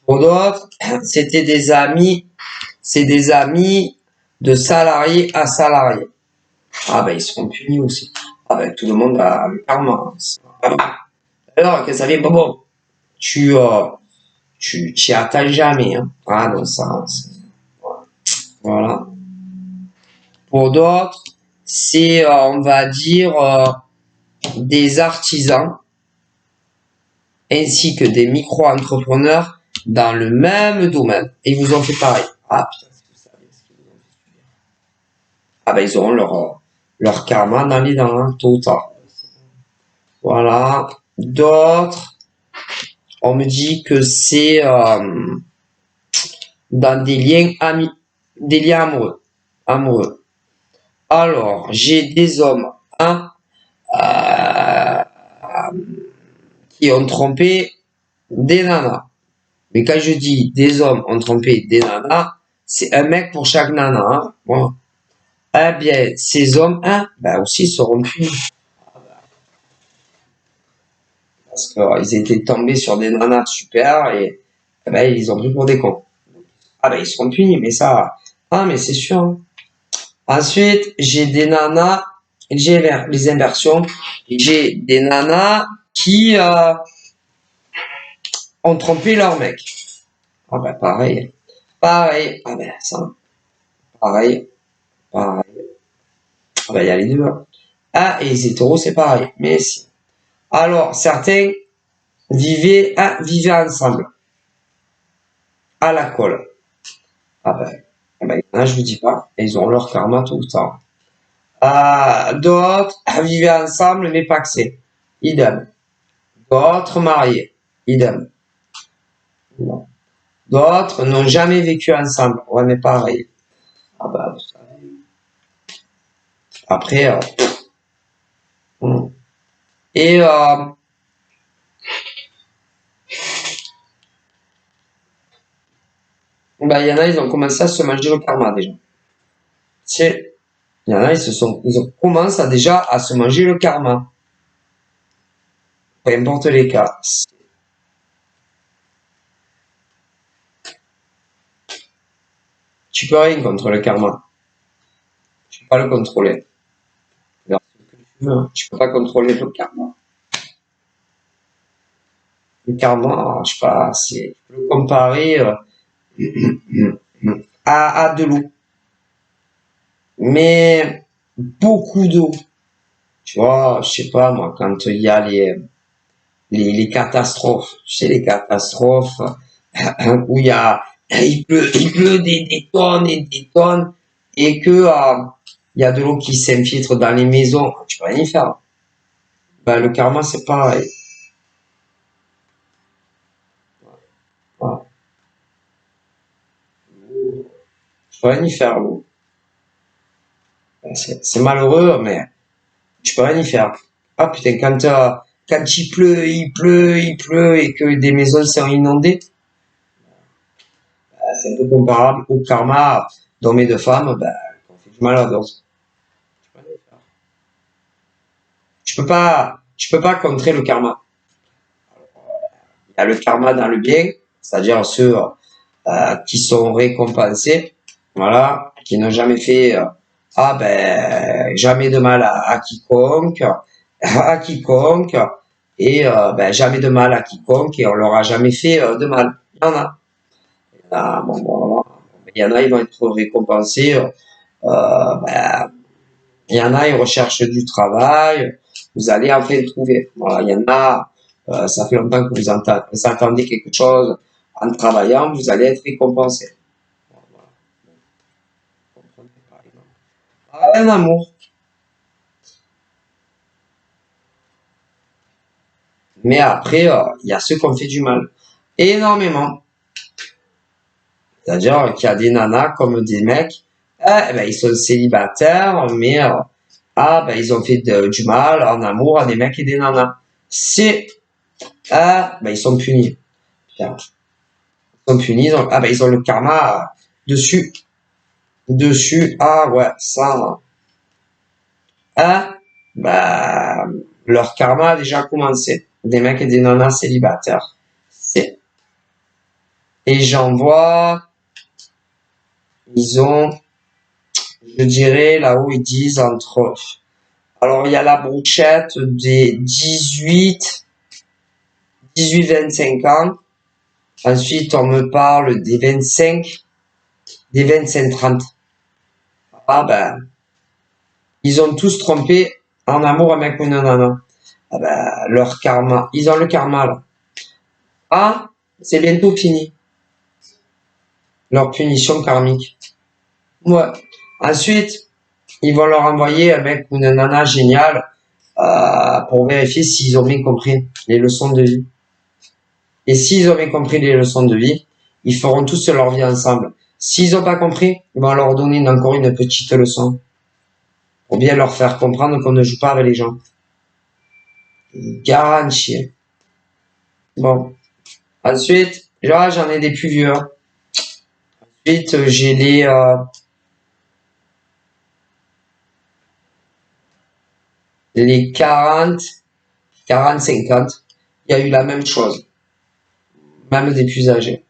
Pour d'autres, c'est des amis de salarié à salarié. Ah ben ils seront punis aussi. Ah ben tout le monde a le karma. Alors que ça fait bon, tu t'y attaches jamais. Hein. Ah non ça, voilà. Pour d'autres, c'est on va dire des artisans ainsi que des micro-entrepreneurs dans le même domaine. Et ils vous ont fait pareil. Ah putain, vous savez ce qu'ils vous ont fait. Ah ben ils auront leur karma dans les dents, hein, tôt ou tard. Voilà. D'autres, on me dit que c'est dans des liens des liens amoureux. Alors, j'ai des hommes hein, qui ont trompé des nanas. Mais quand je dis des hommes ont trompé des nanas, c'est un mec pour chaque nana. Hein. Bon. Eh bien, ces hommes, hein, ben aussi seront punis. Parce qu'ils étaient tombés sur des nanas super et ben, ils ont pris pour des cons. Ah ben, ils seront punis, mais ça... Ah, mais c'est sûr. Hein. Ensuite, j'ai des nanas, j'ai les inversions. J'ai des nanas qui ont trompé leur mec. Ah ben, pareil. Pareil. Ah ben, ça... Pareil. Pareil. Ah ben, il y a les deux. Hein. Ah, et les hétéros, c'est pareil. Mais si. Alors, certains vivaient ensemble. À la colle. Ah ben, là, je vous dis pas. Ils ont leur karma tout le temps. D'autres vivaient ensemble, mais paxés. Idem. D'autres mariés. Idem. Bon. D'autres n'ont jamais vécu ensemble. Ouais, mais pareil. Ah ben, vous savez. Après, et ben, il y en a, ils ont commencé à se manger le karma déjà. C'est, il y en a, ils ont commencé déjà à se manger le karma. Peu importe les cas. Tu peux rien contre le karma. Tu peux pas le contrôler. Tu peux pas contrôler le karma. Le karma, je sais pas, je peux le comparer à de l'eau. Mais beaucoup d'eau. Tu vois, je sais pas moi, quand il y a les catastrophes, tu sais, les catastrophes où il pleut des tonnes et des tonnes et que il y a de l'eau qui s'infiltre dans les maisons, tu peux rien y faire. Ben, le karma, c'est pareil. Voilà. Tu peux rien y faire, l'eau. C'est malheureux, mais tu peux rien y faire. Ah putain, quand il pleut, et que des maisons sont inondées, c'est un peu comparable au karma d'hommes et de femmes, ben, qu'on fait du mal à d'autres. Tu peux pas contrer le karma. Il y a le karma dans le bien, c'est-à-dire ceux qui sont récompensés, voilà, qui n'ont jamais fait jamais de mal à quiconque, et jamais de mal à quiconque, et on leur a jamais fait de mal. Il y en a. Il y en a, ils vont être récompensés. Il y en a, ils recherchent du travail. Vous allez enfin le trouver. Voilà, il y en a, ça fait longtemps que vous attendez quelque chose. En travaillant, vous allez être récompensé. Un amour. Mais après, il y a ceux qui ont fait du mal. Énormément. C'est-à-dire qu'il y a des nanas comme des mecs, ils sont célibataires, mais ils ont fait du mal en amour à des mecs et des nanas. Ils sont punis. Putain. Ils sont punis, ils ont le karma dessus. Ah ouais, ça. Leur karma a déjà commencé. Des mecs et des nanas célibataires. Et j'en vois, ils ont, je dirais, là-haut, ils disent entre, alors il y a la brochette des 18-25 ans. Ensuite, on me parle des 25-30. Ils ont tous trompé en amour avec une nana. Leur karma, ils ont le karma, là. C'est bientôt fini. Leur punition karmique. Ouais. Ensuite, ils vont leur envoyer un mec ou une nana géniale pour vérifier s'ils ont bien compris les leçons de vie. Et s'ils ont bien compris les leçons de vie, ils feront tous leur vie ensemble. S'ils n'ont pas compris, ils vont leur donner encore une petite leçon pour bien leur faire comprendre qu'on ne joue pas avec les gens. Garantie. Bon. Ensuite, là, j'en ai des plus vieux. Ensuite, j'ai les 40, 50. Il y a eu la même chose. Même des plus âgés.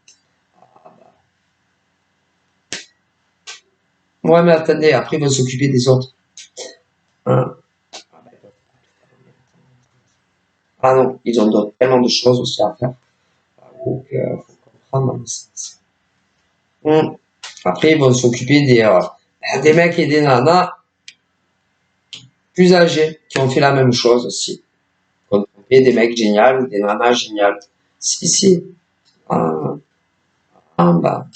Ouais, mais attendez, après, ils vont s'occuper des autres. Hein. Ah non, ils ont tellement de choses aussi à faire. Donc, faut comprendre. Après, ils vont s'occuper des mecs et des nanas plus âgés qui ont fait la même chose aussi. Ils vont s'occuper des mecs géniaux ou des nanas géniales. Si, si. Ah, ah, bah.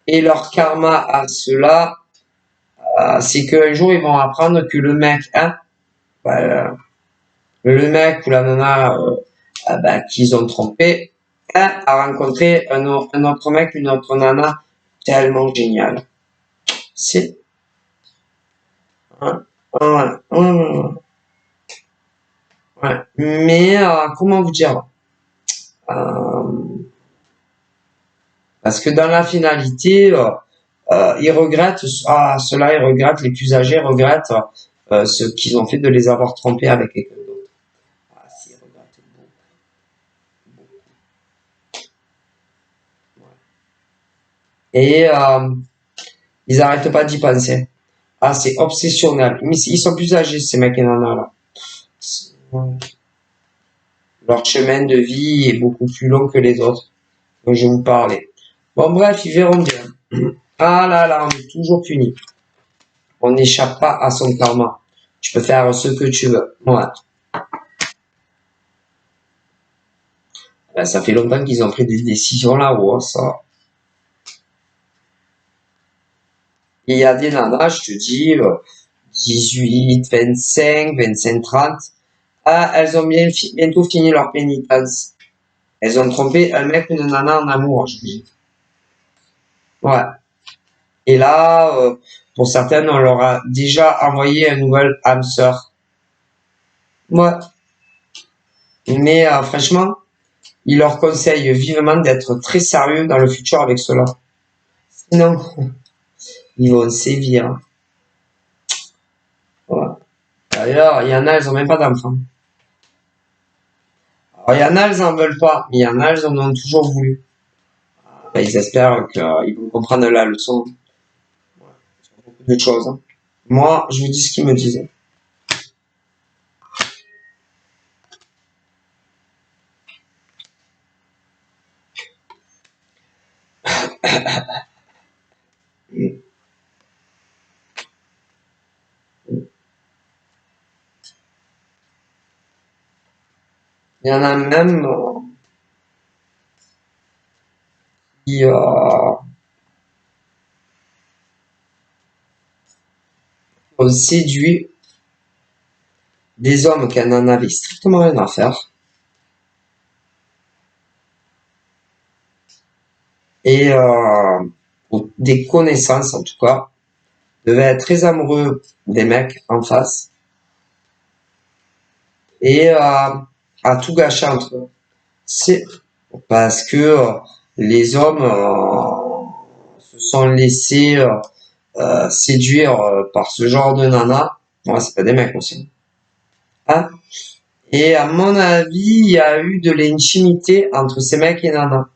Et leur karma à cela, c'est qu'un jour, ils vont apprendre que le mec, hein, bah, le mec ou la nana qu'ils ont trompé, hein, a rencontré un autre mec, une autre nana tellement géniale. C'est... Hein, ouais, ouais, ouais. Mais comment vous dire euh, parce que dans la finalité, ils regrettent, ceux-là, ils regrettent, les plus âgés regrettent ce qu'ils ont fait de les avoir trompés avec quelqu'un d'autre. Ah, si, ils regrettent beaucoup. Et ils n'arrêtent pas d'y penser. Ah, c'est obsessionnel. Mais ils sont plus âgés, ces mecs et nanas là. Leur chemin de vie est beaucoup plus long que les autres dont je vous parlais. Bon, bref, ils verront bien. Ah là là, on est toujours puni. On n'échappe pas à son karma. Tu peux faire ce que tu veux. Ouais. Ben, ça fait longtemps qu'ils ont pris des décisions là-haut, ça. Il y a des nanas, je te dis, 18, 25, 25, 30. Ah, elles ont bientôt fini leur pénitence. Elles ont trompé un mec ou une nana en amour, je dis. Ouais. Et là, pour certaines, on leur a déjà envoyé un nouvel âme sœur. Ouais. Mais franchement, il leur conseille vivement d'être très sérieux dans le futur avec cela. Sinon, ils vont sévir. Ouais. D'ailleurs, il y en a, elles ont même pas d'enfants. Alors, il y en a, elles en veulent pas. Mais il y en a, elles en ont toujours voulu. Ben, ils espèrent qu'ils vont comprendre la leçon. Sur beaucoup de choses. Hein. Moi, je vous dis ce qu'ils me disaient. Il y en a même qui ont séduit des hommes qui n'en avaient strictement rien à faire. Et des connaissances, en tout cas, devaient être très amoureux des mecs en face. Et à tout gâcher entre eux. C'est parce que les hommes se sont laissés séduire par ce genre de nana. Ouais, c'est pas des mecs aussi. Hein? Et à mon avis, il y a eu de l'intimité entre ces mecs et nana.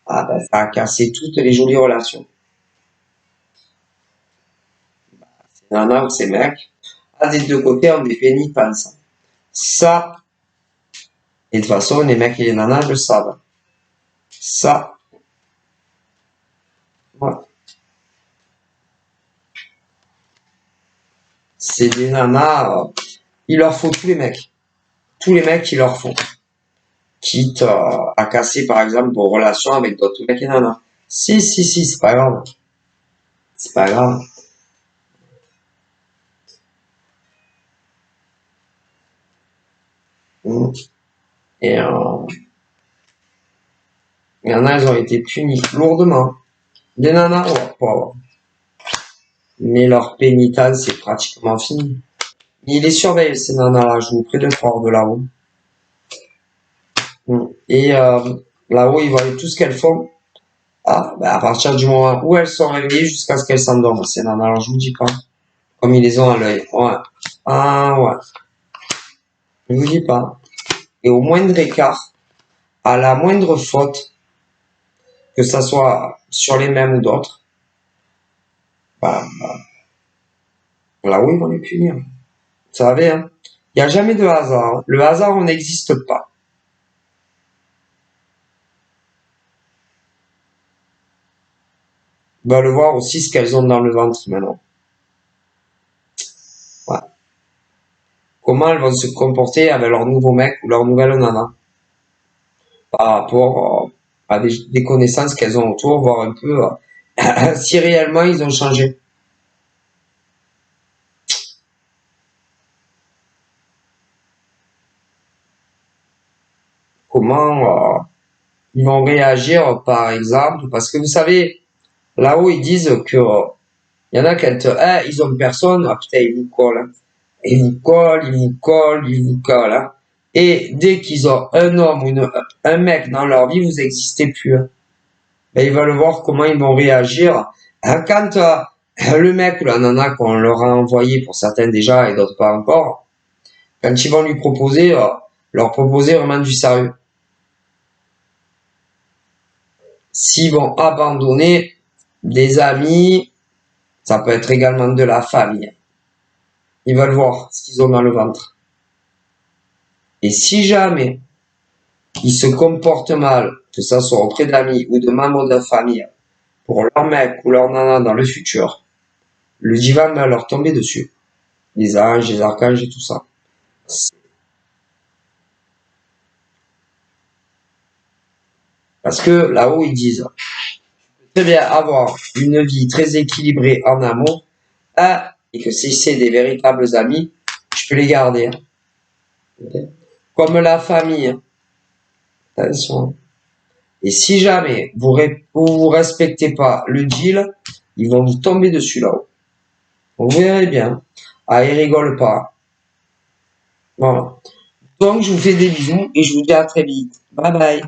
Ah ben, ça a cassé toutes les jolies relations. Ces nanas ou ces mecs, des deux côtés, ont des pénis pensants. Ça, et de toute façon, les mecs et les nanas le savent. Ça, ouais. C'est des nanas, il leur faut tous les mecs. Tous les mecs, il leur faut. Quitte à casser, par exemple, vos relations avec d'autres mecs et nanas. Si, si, si, c'est pas grave. C'est pas grave. Mm. Et Il y en a, ils ont été punis lourdement. Des nanas, ouais, pauvres. Mais leur pénitence, c'est pratiquement fini. Il les surveille, ces nanas-là, je vous prie de croire de là-haut. Et là-haut, ils voient tout ce qu'elles font. Ah, ben à partir du moment où elles sont réveillées jusqu'à ce qu'elles s'endorment, ces nanas-là, je vous dis pas. Comme ils les ont à l'œil. Ouais. Ah ouais. Je vous dis pas. Et au moindre écart, à la moindre faute, que ça soit sur les mêmes ou d'autres, bah, là-haut, ils vont les punir. Vous savez, hein. Il n'y a jamais de hasard. Le hasard, on n'existe pas. On va le voir aussi ce qu'elles ont dans le ventre maintenant. Ouais. Comment elles vont se comporter avec leur nouveau mec ou leur nouvelle nana par rapport à des connaissances qu'elles ont autour, voir un peu si réellement ils ont changé. Comment ils vont réagir, par exemple, parce que vous savez, là-haut, ils disent que il y en a quand ils ont personne, ah putain, ils vous collent. Hein. Ils vous collent, ils vous collent, ils vous collent. Hein. Et dès qu'ils ont un homme ou un mec dans leur vie, vous n'existez plus. Hein. Ben, ils veulent voir comment ils vont réagir. Quand le mec ou la nana qu'on leur a envoyé, pour certains déjà et d'autres pas encore, quand ils vont lui proposer, leur proposer vraiment du sérieux. S'ils vont abandonner des amis, ça peut être également de la famille. Ils veulent voir ce qu'ils ont dans le ventre. Et si jamais ils se comportent mal, que ça soit auprès d'amis ou de membres de la famille, pour leur mec ou leur nana dans le futur, le divan va leur tomber dessus. Les anges, les archanges et tout ça. Parce que là-haut, ils disent, très bien avoir une vie très équilibrée en amour, et que si c'est des véritables amis, je peux les garder. Okay. Comme la famille. Attention. Et si jamais vous respectez pas le deal, ils vont vous tomber dessus là-haut. Vous verrez bien. Ah, ils rigolent pas. Voilà. Donc, je vous fais des bisous et je vous dis à très vite. Bye bye.